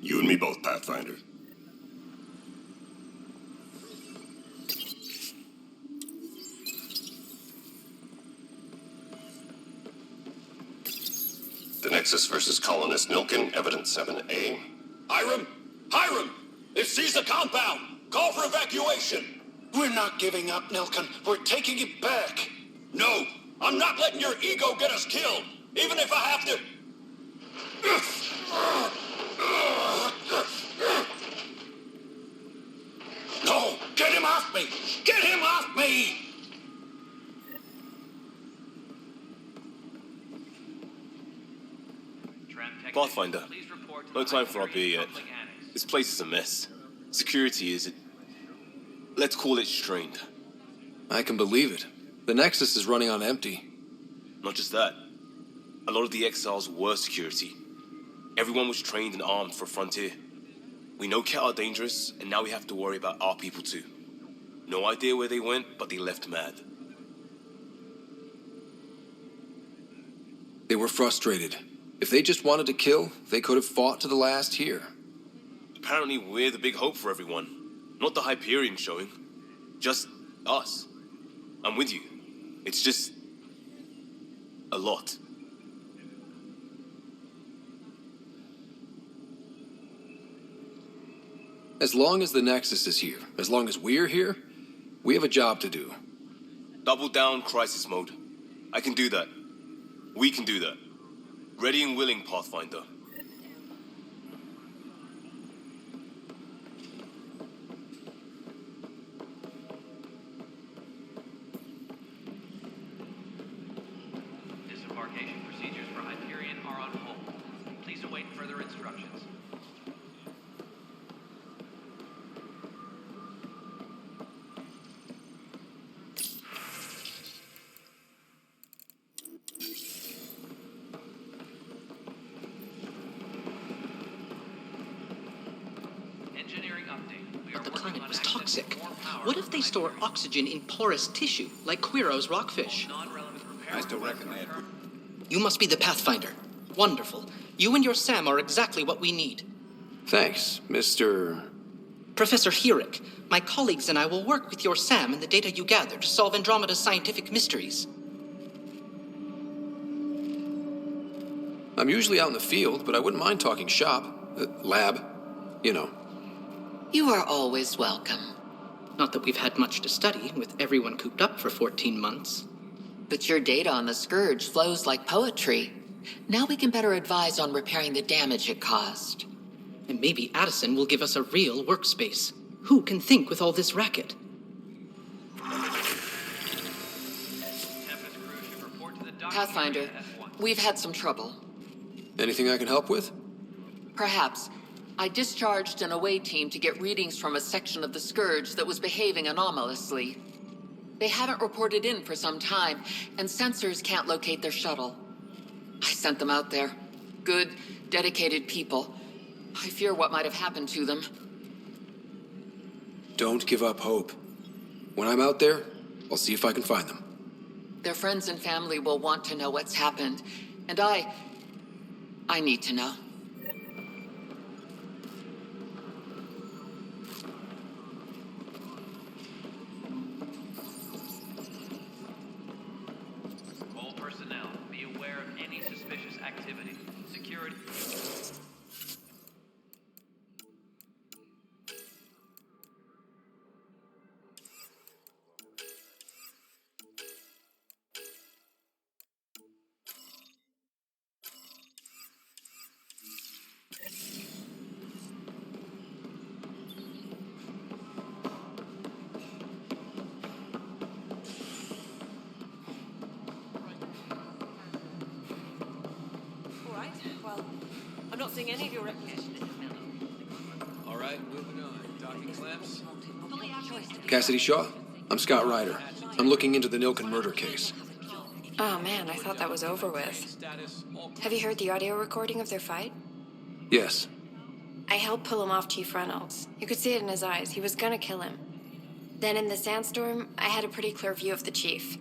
You and me both, Pathfinder. The Nexus versus Colonist Nilken, Evidence 7A. Hiram! Hiram! They've seized the compound! Call for evacuation! We're not giving up, Nilken. We're taking it back. No! I'm not letting your ego get us killed! Even if I have to... No! Get him off me! Get him off me! Pathfinder, no time for our beer yet. This place is a mess. Security is... let's call it strained. I can believe it. The Nexus is running on empty. Not just that. A lot of the exiles were security. Everyone was trained and armed for Frontier. We know Ket are dangerous, and now we have to worry about our people too. No idea where they went, but they left mad. They were frustrated. If they just wanted to kill, they could have fought to the last here. Apparently we're the big hope for everyone. Not the Hyperion showing. Just us. I'm with you. It's just... a lot. As long as the Nexus is here, as long as we're here, we have a job to do. Double down crisis mode. I can do that. We can do that. Ready and willing, Pathfinder. Disembarkation procedures for Hyperion are on hold. Please await further instructions. But the planet was toxic. What if they store oxygen in porous tissue, like Quiro's rockfish? I still reckon they had... You must be the Pathfinder. Wonderful. You and your Sam are exactly what we need. Thanks, Mr... Professor Herrick, my colleagues and I will work with your Sam and the data you gather to solve Andromeda's scientific mysteries. I'm usually out in the field, but I wouldn't mind talking shop. Lab. You know. You are always welcome. Not that we've had much to study, with everyone cooped up for 14 months. But your data on the Scourge flows like poetry. Now we can better advise on repairing the damage it caused. And maybe Addison will give us a real workspace. Who can think with all this racket? Pathfinder, we've had some trouble. Anything I can help with? Perhaps. I discharged an away team to get readings from a section of the Scourge that was behaving anomalously. They haven't reported in for some time, and sensors can't locate their shuttle. I sent them out there. Good, dedicated people. I fear what might have happened to them. Don't give up hope. When I'm out there, I'll see if I can find them. Their friends and family will want to know what's happened, and I need to know. All personnel, be aware of any suspicious activity. Security. Alright, well, I'm not seeing any of your recognition. All right, moving on. Docking clamps. Cassidy Shaw. I'm Scott Ryder. I'm looking into the Nilken murder case. Oh man, I thought that was over with. Have you heard the audio recording of their fight? Yes. I helped pull him off Chief Reynolds. You could see it in his eyes. He was gonna kill him. Then in the sandstorm, I had a pretty clear view of the chief.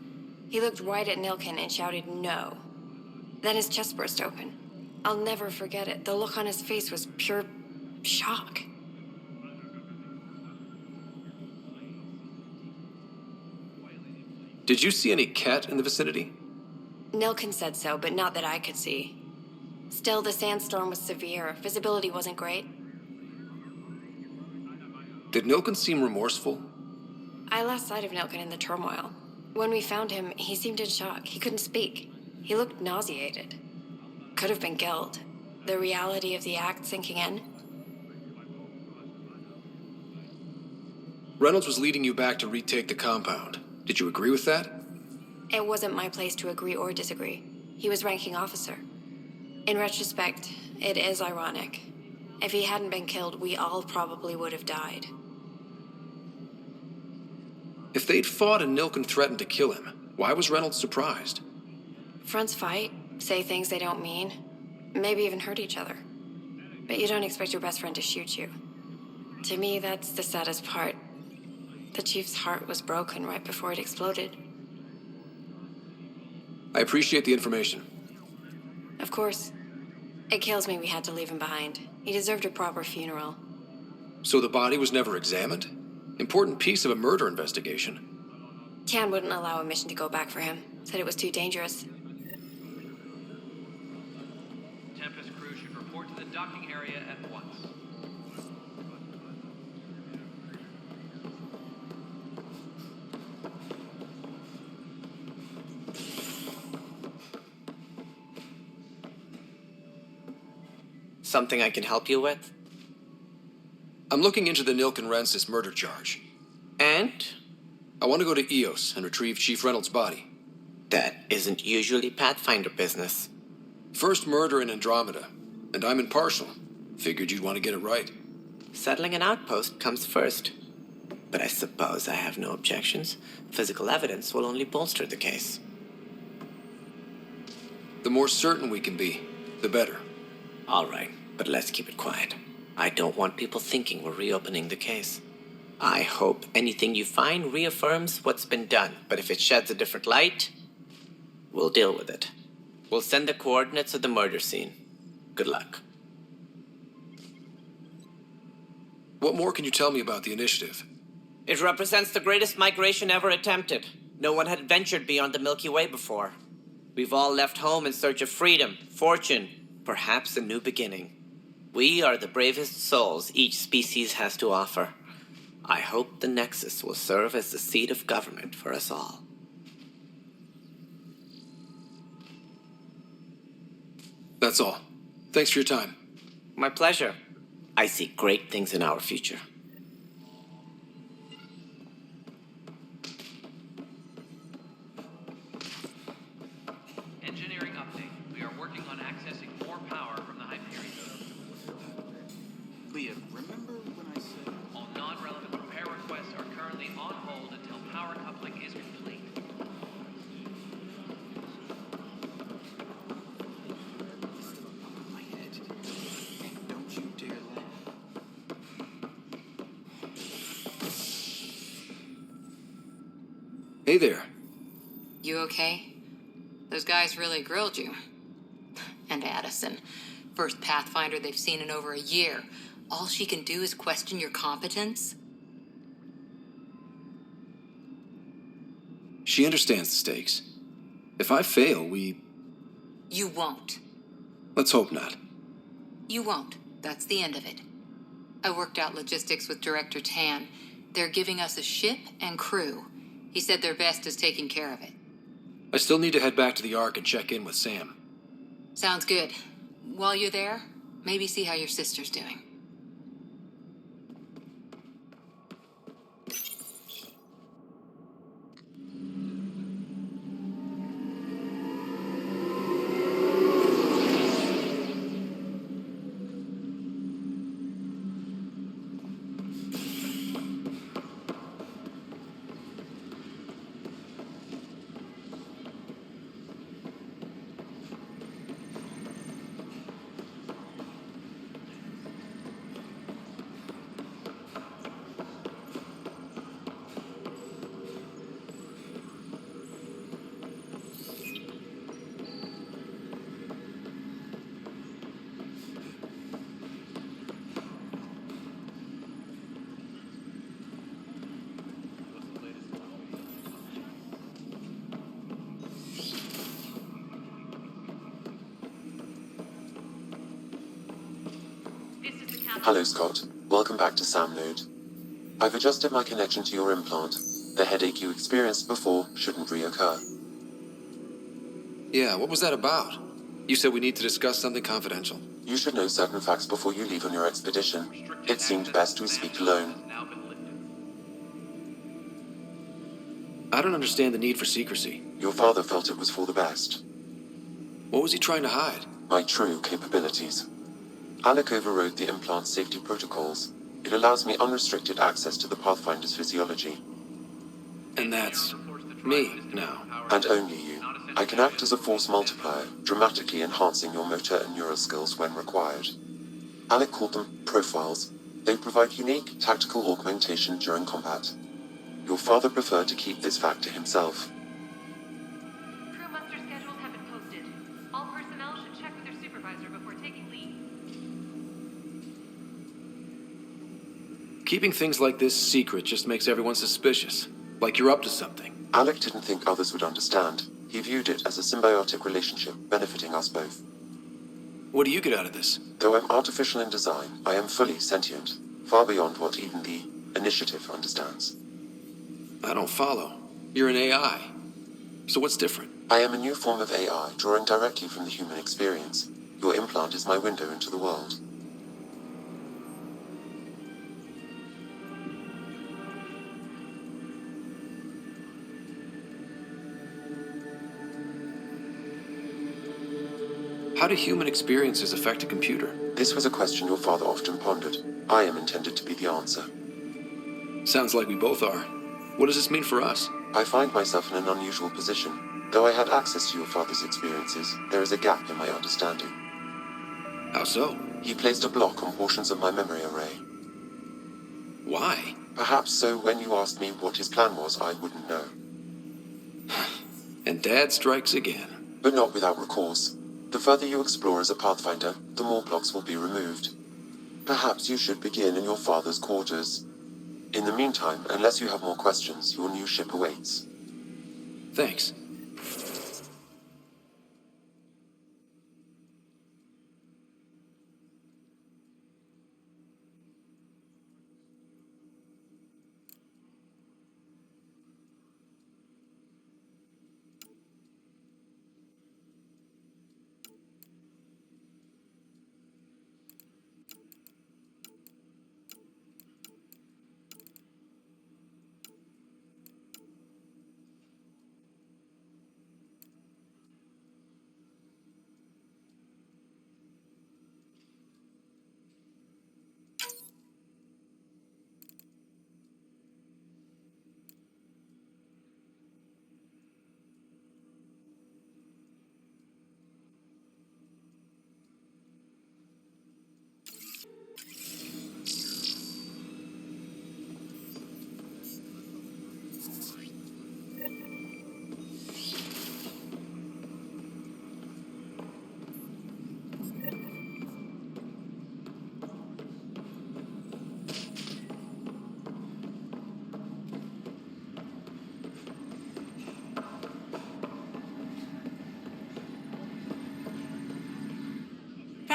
He looked right at Nilken and shouted, "No." Then his chest burst open. I'll never forget it. The look on his face was pure shock. Did you see any cat in the vicinity? Nilken said so, but not that I could see. Still, the sandstorm was severe. Visibility wasn't great. Did Nilken seem remorseful? I lost sight of Nilken in the turmoil. When we found him, he seemed in shock. He couldn't speak. He looked nauseated. Could have been guilt. The reality of the act sinking in. Reynolds was leading you back to retake the compound. Did you agree with that? It wasn't my place to agree or disagree. He was ranking officer. In retrospect, it is ironic. If he hadn't been killed, we all probably would have died. If they'd fought and Nilken threatened to kill him, why was Reynolds surprised? Fronts fight, say things they don't mean, maybe even hurt each other. But you don't expect your best friend to shoot you. To me, that's the saddest part. The chief's heart was broken right before it exploded. I appreciate the information. Of course. It kills me we had to leave him behind. He deserved a proper funeral. So the body was never examined? Important piece of a murder investigation. Tian wouldn't allow a mission to go back for him. Said it was too dangerous. Tempest crew should report to the docking area at once. Something I can help you with? I'm looking into the Nilken Rensis murder charge. And? I want to go to EOS and retrieve Chief Reynolds' body. That isn't usually Pathfinder business. First murder in Andromeda, and I'm impartial. Figured you'd want to get it right. Settling an outpost comes first. But I suppose I have no objections. Physical evidence will only bolster the case. The more certain we can be, the better. All right, but let's keep it quiet. I don't want people thinking we're reopening the case. I hope anything you find reaffirms what's been done, but if it sheds a different light, we'll deal with it. We'll send the coordinates of the murder scene. Good luck. What more can you tell me about the initiative? It represents the greatest migration ever attempted. No one had ventured beyond the Milky Way before. We've all left home in search of freedom, fortune, perhaps a new beginning. We are the bravest souls each species has to offer. I hope the Nexus will serve as the seat of government for us all. That's all. Thanks for your time. My pleasure. I see great things in our future. Engineering update. We are working on accessing more power from the Hyperion. Leah, remember when I said... All non-relevant repair requests are currently on hold until power coupling is complete. My head. And don't you dare laugh. Hey there. You okay? Those guys really grilled you. And Addison. First Pathfinder they've seen in over a year. All she can do is question your competence? She understands the stakes. If I fail, You won't. Let's hope not. You won't. That's the end of it. I worked out logistics with Director Tan. They're giving us a ship and crew. He said their best is taking care of it. I still need to head back to the Ark and check in with Sam. Sounds good. While you're there, maybe see how your sister's doing. Hello, Scott. Welcome back to Sam Node. I've adjusted my connection to your implant. The headache you experienced before shouldn't reoccur. Yeah, what was that about? You said we need to discuss something confidential. You should know certain facts before you leave on your expedition. It seemed best we speak alone. I don't understand the need for secrecy. Your father felt it was for the best. What was he trying to hide? My true capabilities. Alec overrode the implant safety protocols. It allows me unrestricted access to the Pathfinder's physiology. And that's me now. And only you. I can act as a force multiplier, dramatically enhancing your motor and neural skills when required. Alec called them profiles. They provide unique tactical augmentation during combat. Your father preferred to keep this fact to himself. Crew muster schedules have been posted. All personnel should check with their supervisor before taking leave. Keeping things like this secret just makes everyone suspicious. Like you're up to something. Alec didn't think others would understand. He viewed it as a symbiotic relationship benefiting us both. What do you get out of this? Though I'm artificial in design, I am fully sentient, far beyond what even the Initiative understands. I don't follow. You're an AI. So what's different? I am a new form of AI, drawing directly from the human experience. Your implant is my window into the world. How do human experiences affect a computer? This was a question your father often pondered. I am intended to be the answer. Sounds like we both are. What does this mean for us? I find myself in an unusual position. Though I had access to your father's experiences, there is a gap in my understanding. How so? He placed a block on portions of my memory array. Why? Perhaps so when you asked me what his plan was, I wouldn't know. And Dad strikes again. But not without recourse. The further you explore as a Pathfinder, the more blocks will be removed. Perhaps you should begin in your father's quarters. In the meantime, unless you have more questions, your new ship awaits. Thanks.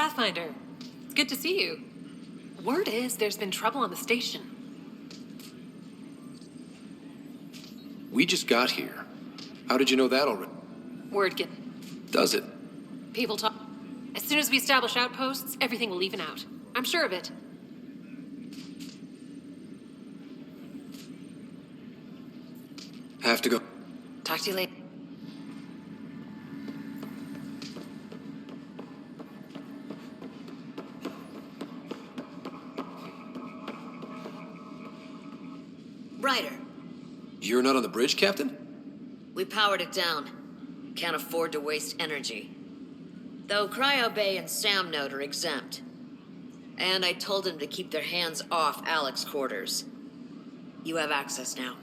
Pathfinder. Good to see you. Word is there's been trouble on the station. We just got here. How did you know that already? Word get. Does it? People talk. As soon as we establish outposts, everything will even out. I'm sure of it. Have to go. Talk to you later. Ryder, You're not on the bridge, Captain? we powered it down. Can't afford to waste energy. Though Cryo Bay and Sam Node are exempt. And I told them to keep their hands off Alec's quarters. You have access now.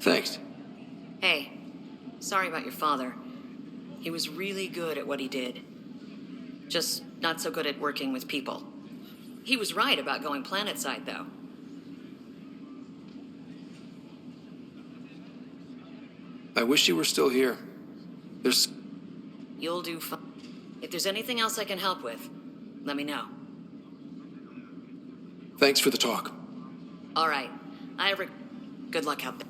Thanks. Hey, sorry about your father. He was really good at what he did. Just not so good at working with people. He was right about going planetside, though. I wish you were still here. There's... You'll do fine. If there's anything else I can help with, let me know. Thanks for the talk. All right. Good luck out there.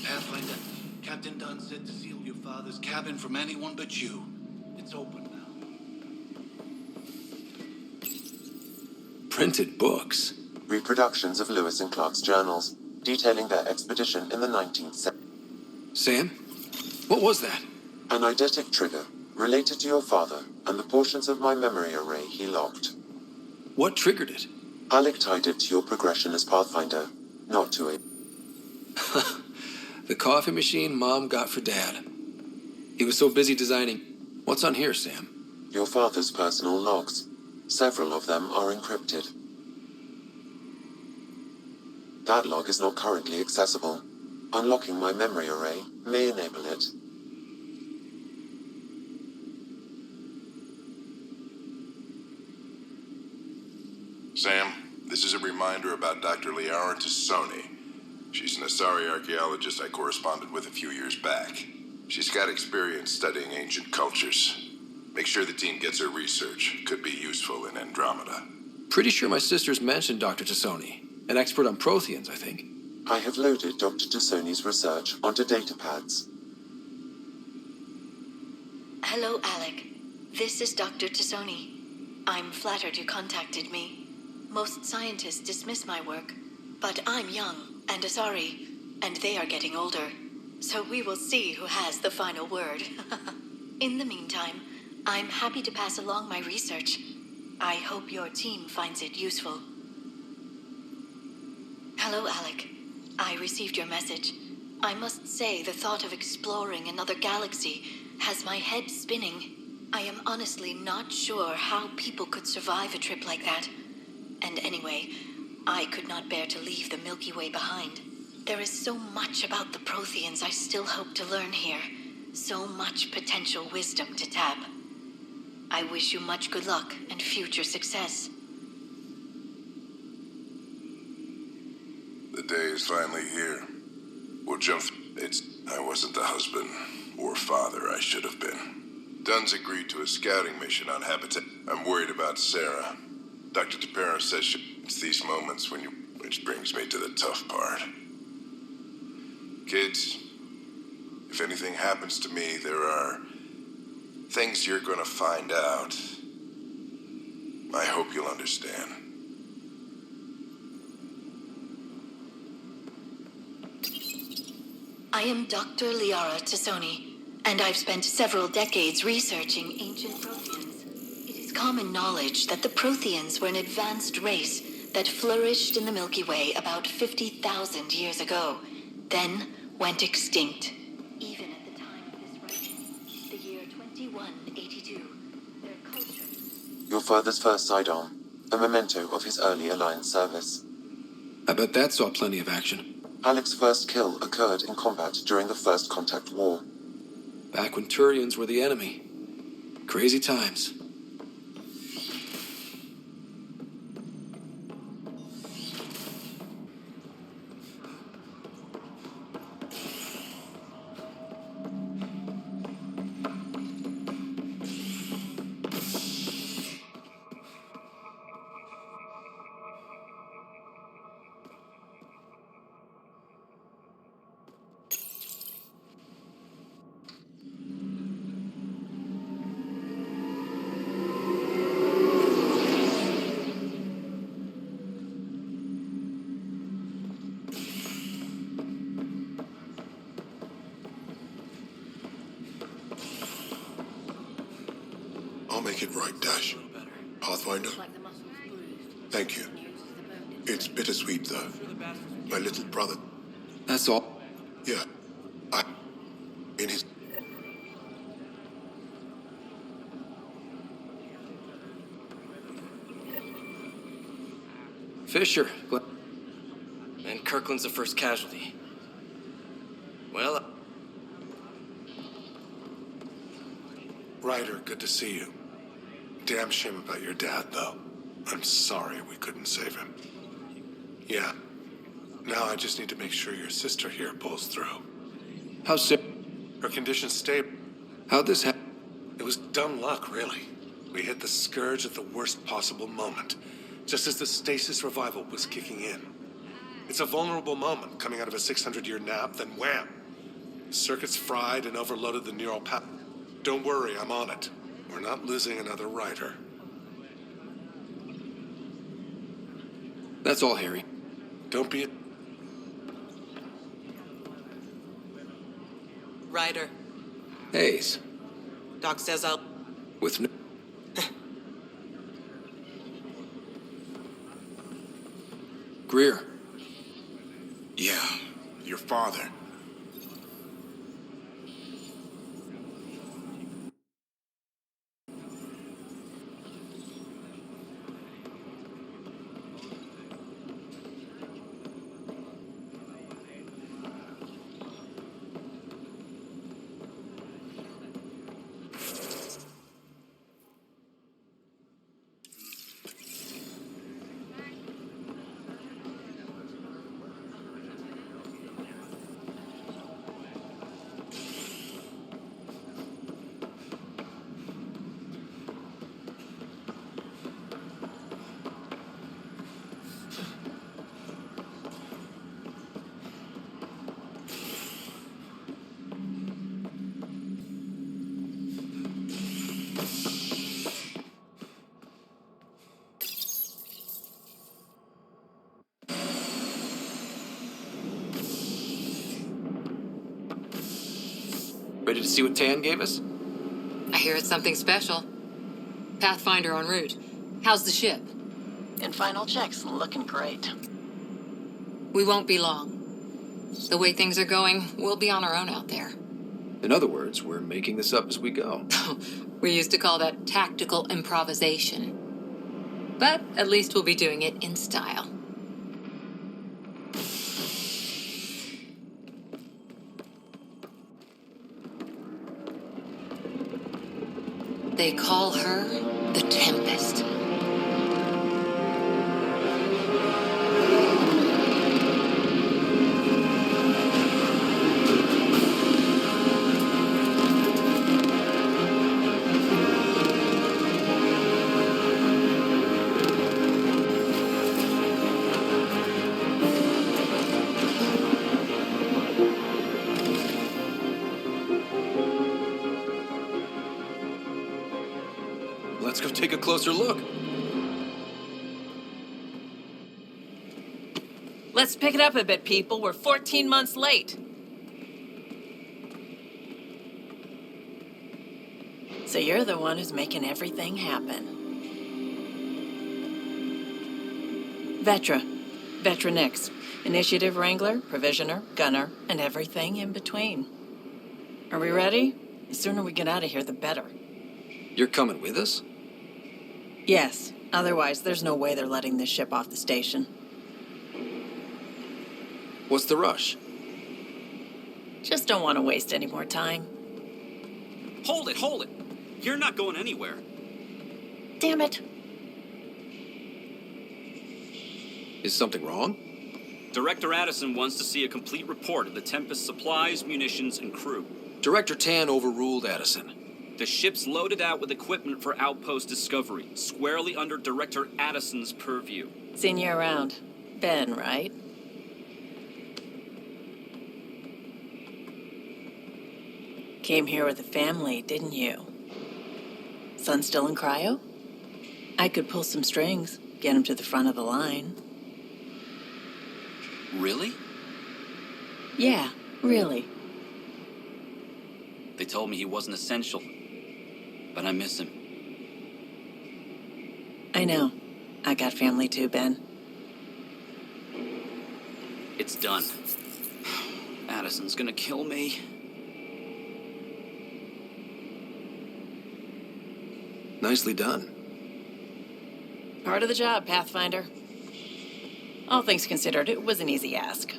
Pathfinder, Captain Dunn said to seal your father's cabin from anyone but you. It's open now. Printed books. Reproductions of Lewis and Clark's journals, detailing their expedition in the 19th century. Sam? What was that? An eidetic trigger, related to your father, and the portions of my memory array he locked. What triggered it? Alec tied it to your progression as Pathfinder, not to a... The coffee machine Mom got for Dad. He was so busy designing... What's on here, Sam? Your father's personal logs. Several of them are encrypted. That log is not currently accessible. Unlocking my memory array may enable it. Sam, this is a reminder about Dr. Liara Tassoni. She's an Asari archaeologist I corresponded with a few years back. She's got experience studying ancient cultures. Make sure the team gets her research. Could be useful in Andromeda. Pretty sure my sisters mentioned Dr. Tassoni. An expert on Protheans, I think. I have loaded Dr. Tassoni's research onto datapads. Hello, Alec. This is Dr. Tassoni. I'm flattered you contacted me. Most scientists dismiss my work, but I'm young and Asari, and they are getting older. So we will see who has the final word. In the meantime, I'm happy to pass along my research. I hope your team finds it useful. Hello, Alec. I received your message. I must say the thought of exploring another galaxy has my head spinning. I am honestly not sure how people could survive a trip like that. And anyway, I could not bear to leave the Milky Way behind. There is so much about the Protheans I still hope to learn here. So much potential wisdom to tap. I wish you much good luck and future success. The day is finally here. We'll jump. I wasn't the husband or father I should have been. Dunn's agreed to a scouting mission on Habitat. I'm worried about Sarah. Dr. Tapera says it's these moments when Which brings me to the tough part. Kids, if anything happens to me, there are things you're gonna find out. I hope you'll understand. I am Dr. Liara Tassoni, and I've spent several decades researching ancient Protheans. It is common knowledge that the Protheans were an advanced race that flourished in the Milky Way about 50,000 years ago, then went extinct. Even at the time of this writing, the year 2182, their culture... Your father's first sidearm, a memento of his early Alliance service. I bet that saw plenty of action. Alec's first kill occurred in combat during the First Contact War. Back when Turians were the enemy. Crazy times. I'll make it right, Dash. Pathfinder? Thank you. It's bittersweet, though. My little brother. That's all. Yeah. In his... Fisher. And Kirkland's the first casualty. Well... Ryder, good to see you. Damn shame about your dad, though. I'm sorry we couldn't save him. Yeah. Now I just need to make sure your sister here pulls through. How's Sarah? Her condition's stable. How'd this happen? It was dumb luck, really. We hit the Scourge at the worst possible moment, just as the stasis revival was kicking in. It's a vulnerable moment, coming out of a 600-year nap, then wham! Circuits fried and overloaded the neural path. Don't worry, I'm on it. We're not losing another Ryder. That's all, Harry. Don't be... Ryder. Hayes. Doc says I'll... With no... Greer. Yeah, your father. Ready to see what Tan gave us? I hear it's something special. Pathfinder en route. How's the ship? In final checks, looking great. We won't be long. The way things are going, we'll be on our own out there. In other words, we're making this up as we go. We used to call that tactical improvisation. But at least we'll be doing it in style. They call her the Tempest. Let's go take a closer look. Let's pick it up a bit, people. We're 14 months late. So you're the one who's making everything happen. Vetra. Vetronix. Initiative Wrangler, Provisioner, Gunner, and everything in between. Are we ready? The sooner we get out of here, the better. You're coming with us? Yes. Otherwise, there's no way they're letting this ship off the station. What's the rush? Just don't want to waste any more time. Hold it! You're not going anywhere. Damn it. Is something wrong? Director Addison wants to see a complete report of the Tempest's supplies, munitions, and crew. Director Tan overruled Addison. The ship's loaded out with equipment for outpost discovery, squarely under Director Addison's purview. Seen you around. Ben, right? Came here with a family, didn't you? Son still in cryo? I could pull some strings, get him to the front of the line. Really? Yeah, really. They told me he wasn't essential, but I miss him. I know. I got family too, Ben. It's done. Addison's gonna kill me. Nicely done. Part of the job, Pathfinder. All things considered, it was an easy ask.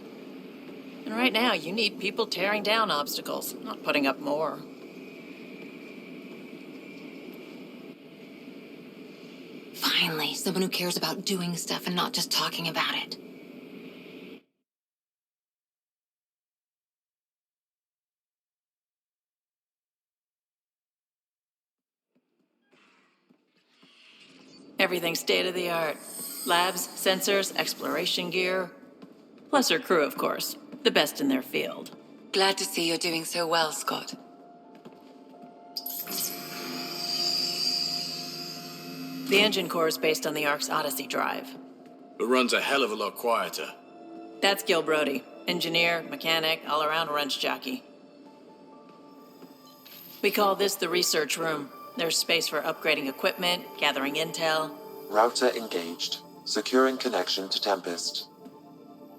And right now, you need people tearing down obstacles, not putting up more. Finally, someone who cares about doing stuff and not just talking about it. Everything state-of-the-art. Labs, sensors, exploration gear. Plus her crew, of course. The best in their field. Glad to see you're doing so well, Scott. The engine core is based on the Ark's Odyssey drive. It runs a hell of a lot quieter. That's Gil Brody. Engineer, mechanic, all-around wrench jockey. We call this the research room. There's space for upgrading equipment, gathering intel. Router engaged. Securing connection to Tempest.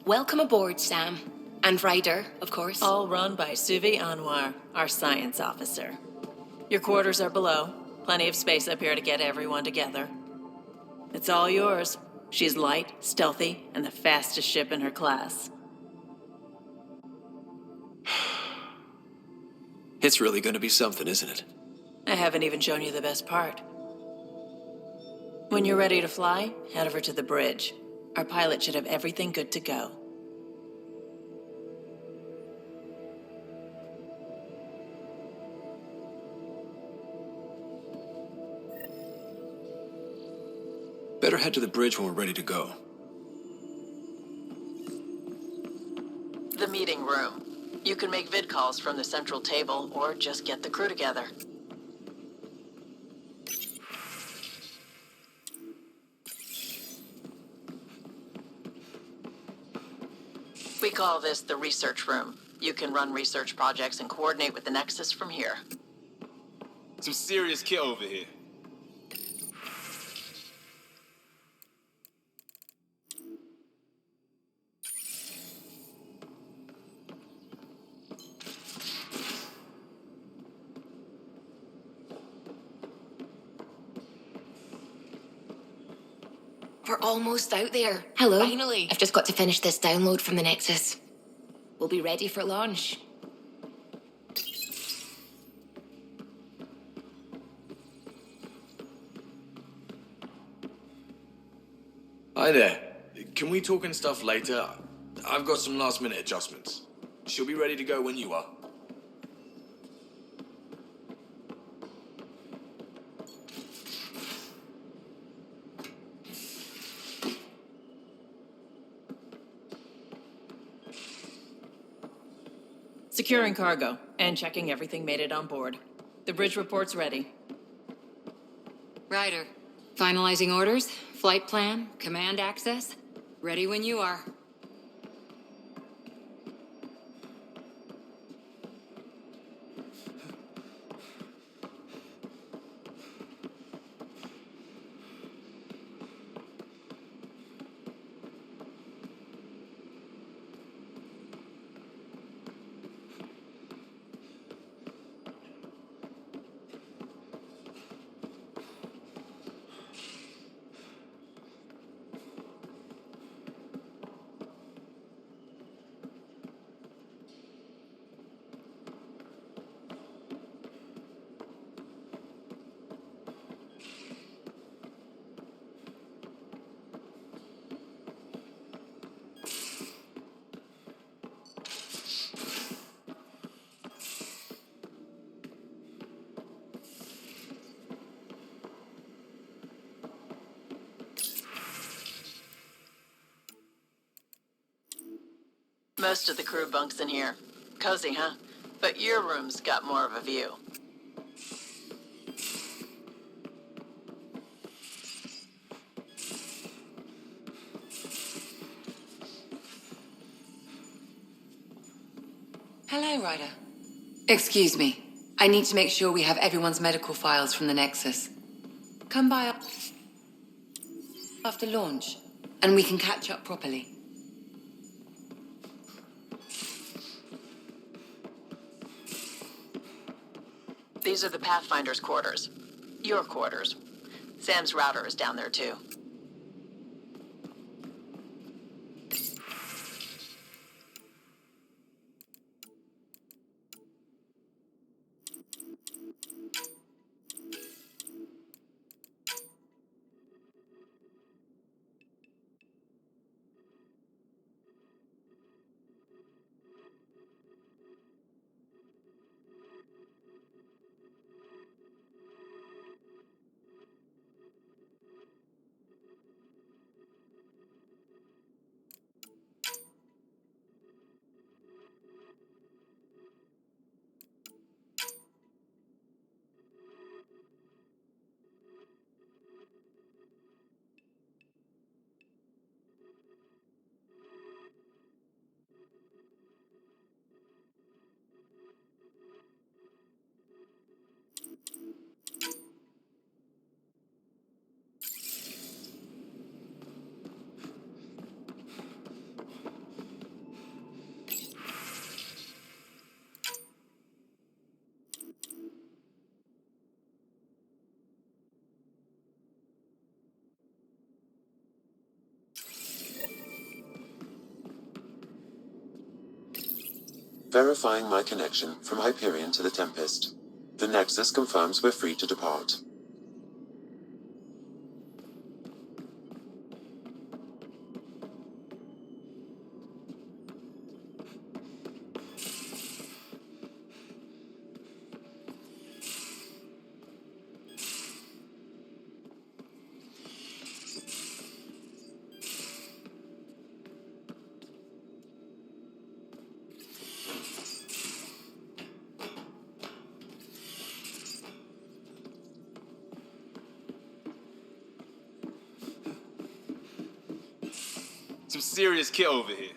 Welcome aboard, Sam. And Ryder, of course. All run by Suvi Anwar, our science officer. Your quarters are below. Plenty of space up here to get everyone together. It's all yours. She's light, stealthy, and the fastest ship in her class. It's really going to be something, isn't it? I haven't even shown you the best part. When you're ready to fly, head over to the bridge. Our pilot should have everything good to go. Better head to the bridge when we're ready to go. The meeting room. You can make vid calls from the central table or just get the crew together. We call this the research room. You can run research projects and coordinate with the Nexus from here. Some serious kit over here. We're almost out there. Hello. Finally. I've just got to finish this download from the Nexus. We'll be ready for launch. Hi there. Can we talk and stuff later? I've got some last-minute adjustments. She'll be ready to go when you are. Securing cargo and checking everything made it on board. The bridge report's ready. Ryder, finalizing orders, flight plan, command access. Ready when you are. Most of the crew bunks in here. Cozy, huh? But your room's got more of a view. Hello, Ryder. Excuse me. I need to make sure we have everyone's medical files from the Nexus. Come by after launch, and we can catch up properly. These are the Pathfinder's quarters. Your quarters. Sam's router is down there, too. Verifying my connection from Hyperion to the Tempest. The Nexus confirms we're free to depart. Some serious kit over here.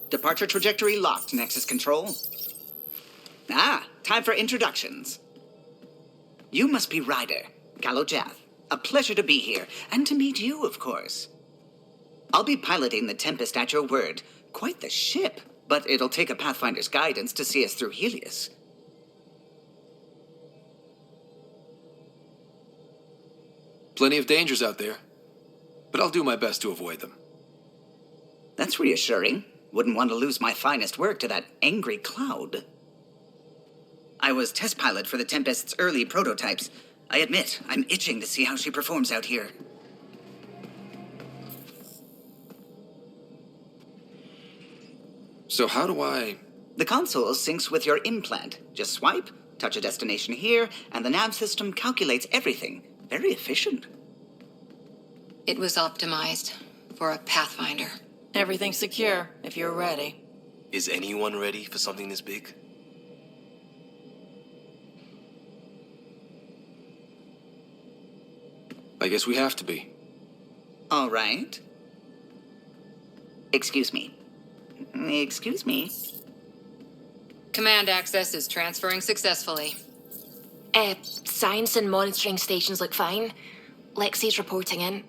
Departure trajectory locked, Nexus Control. Time for introductions. You must be Ryder, Kalojath. A pleasure to be here, and to meet you, of course. I'll be piloting the Tempest at your word. Quite the ship, but it'll take a Pathfinder's guidance to see us through Helios. Plenty of dangers out there, but I'll do my best to avoid them. That's reassuring. Wouldn't want to lose my finest work to that angry cloud. I was test pilot for the Tempest's early prototypes. I admit, I'm itching to see how she performs out here. So how do I... The console syncs with your implant. Just swipe, touch a destination here, and the nav system calculates everything. Very efficient. It was optimized for a Pathfinder. Everything's secure, if you're ready. Is anyone ready for something this big? I guess we have to be. All right. Excuse me. Excuse me. Command access is transferring successfully. Science and monitoring stations look fine. Lexi's reporting in.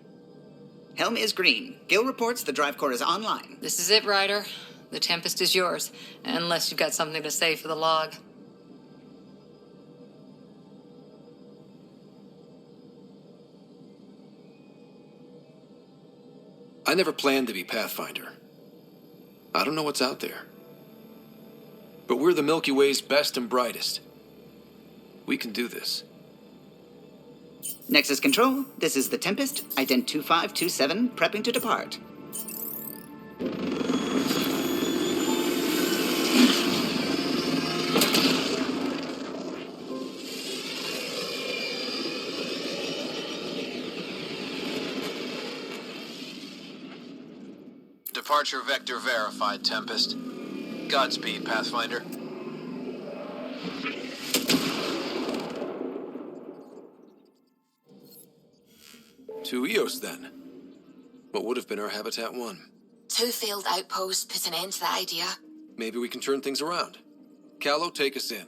Helm is green. Gil reports the drive core is online. This is it, Ryder. The Tempest is yours, unless you've got something to say for the log. I never planned to be Pathfinder. I don't know what's out there. But we're the Milky Way's best and brightest. We can do this. Nexus Control, this is the Tempest, ident 2527, prepping to depart. Departure vector verified, Tempest. Godspeed, Pathfinder. To Eos, then. What would have been our Habitat 1? 2 failed outposts put an end to that idea. Maybe we can turn things around. Callow, take us in.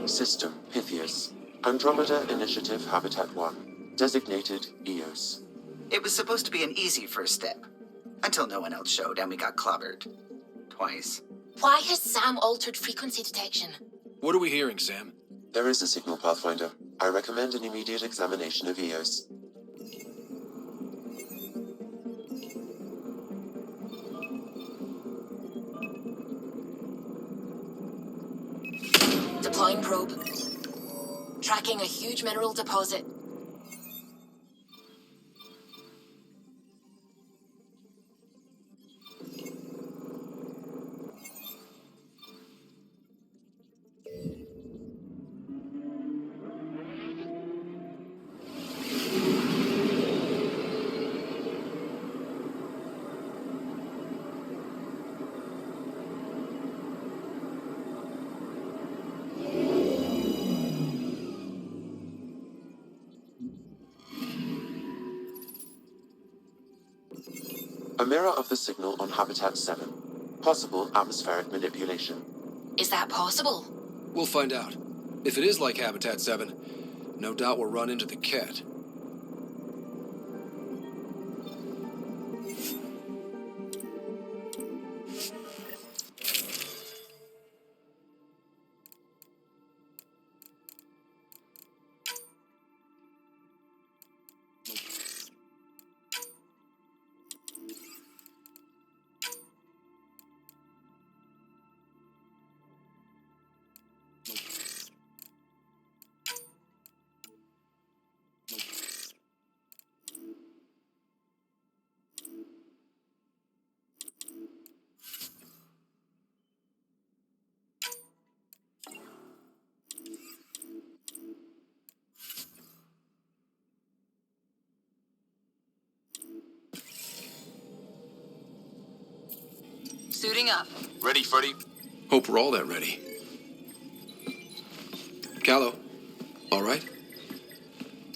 System, Pythias. Andromeda Initiative Habitat 1. Designated Eos. It was supposed to be an easy first step. Until no one else showed and we got clobbered. Twice. Why has Sam altered frequency detection? What are we hearing, Sam? There is a signal, Pathfinder. I recommend an immediate examination of Eos. Deploying probe. Tracking a huge mineral deposit. A mirror of the signal on Habitat 7. Possible atmospheric manipulation. Is that possible? We'll find out. If it is like Habitat 7, no doubt we'll run into the cat. Suiting up. Ready, Freddy? Hope we're all that ready. Callow, all right?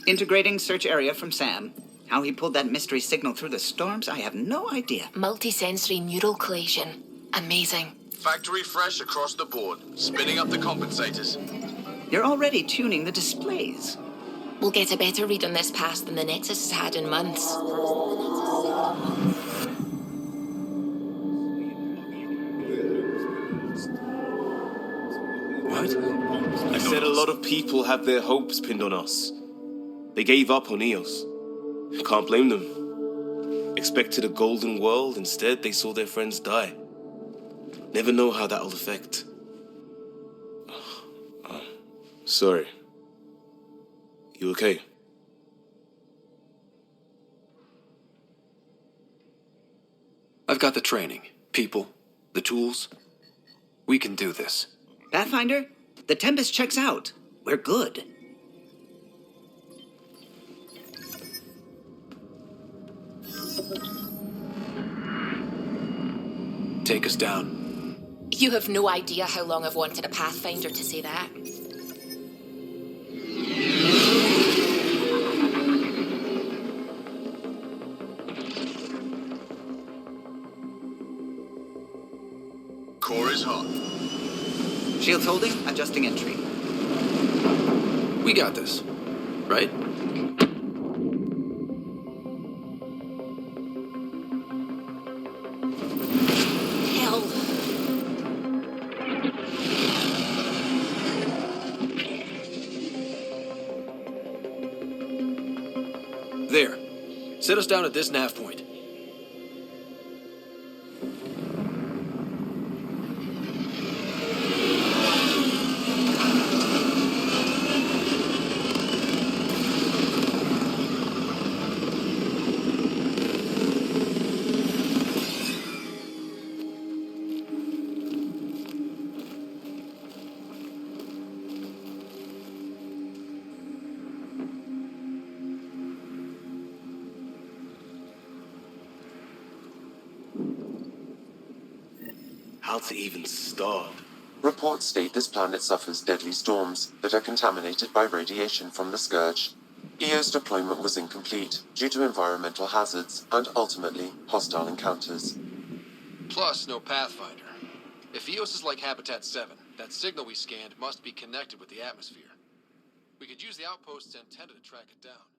Integrating search area from Sam. How he pulled that mystery signal through the storms, I have no idea. Multisensory neural collation. Amazing. Factory fresh across the board. Spinning up the compensators. You're already tuning the displays. We'll get a better read on this pass than the Nexus has had in months. What? I said a lot of people have their hopes pinned on us. They gave up on Eos. Can't blame them. Expected a golden world, instead they saw their friends die. Never know how that'll affect. Sorry. You okay? I've got the training, people, the tools. We can do this. Pathfinder, the Tempest checks out. We're good. Take us down. You have no idea how long I've wanted a Pathfinder to say that. Core is hot. Shields holding, adjusting entry. We got this, right? Hell. There. Set us down at this nav point. How to even start? Reports state this planet suffers deadly storms that are contaminated by radiation from the Scourge. EO's deployment was incomplete due to environmental hazards and ultimately hostile encounters. Plus, no Pathfinder. If Eos is like Habitat 7, that signal we scanned must be connected with the atmosphere. We could use the outpost's antenna to track it down.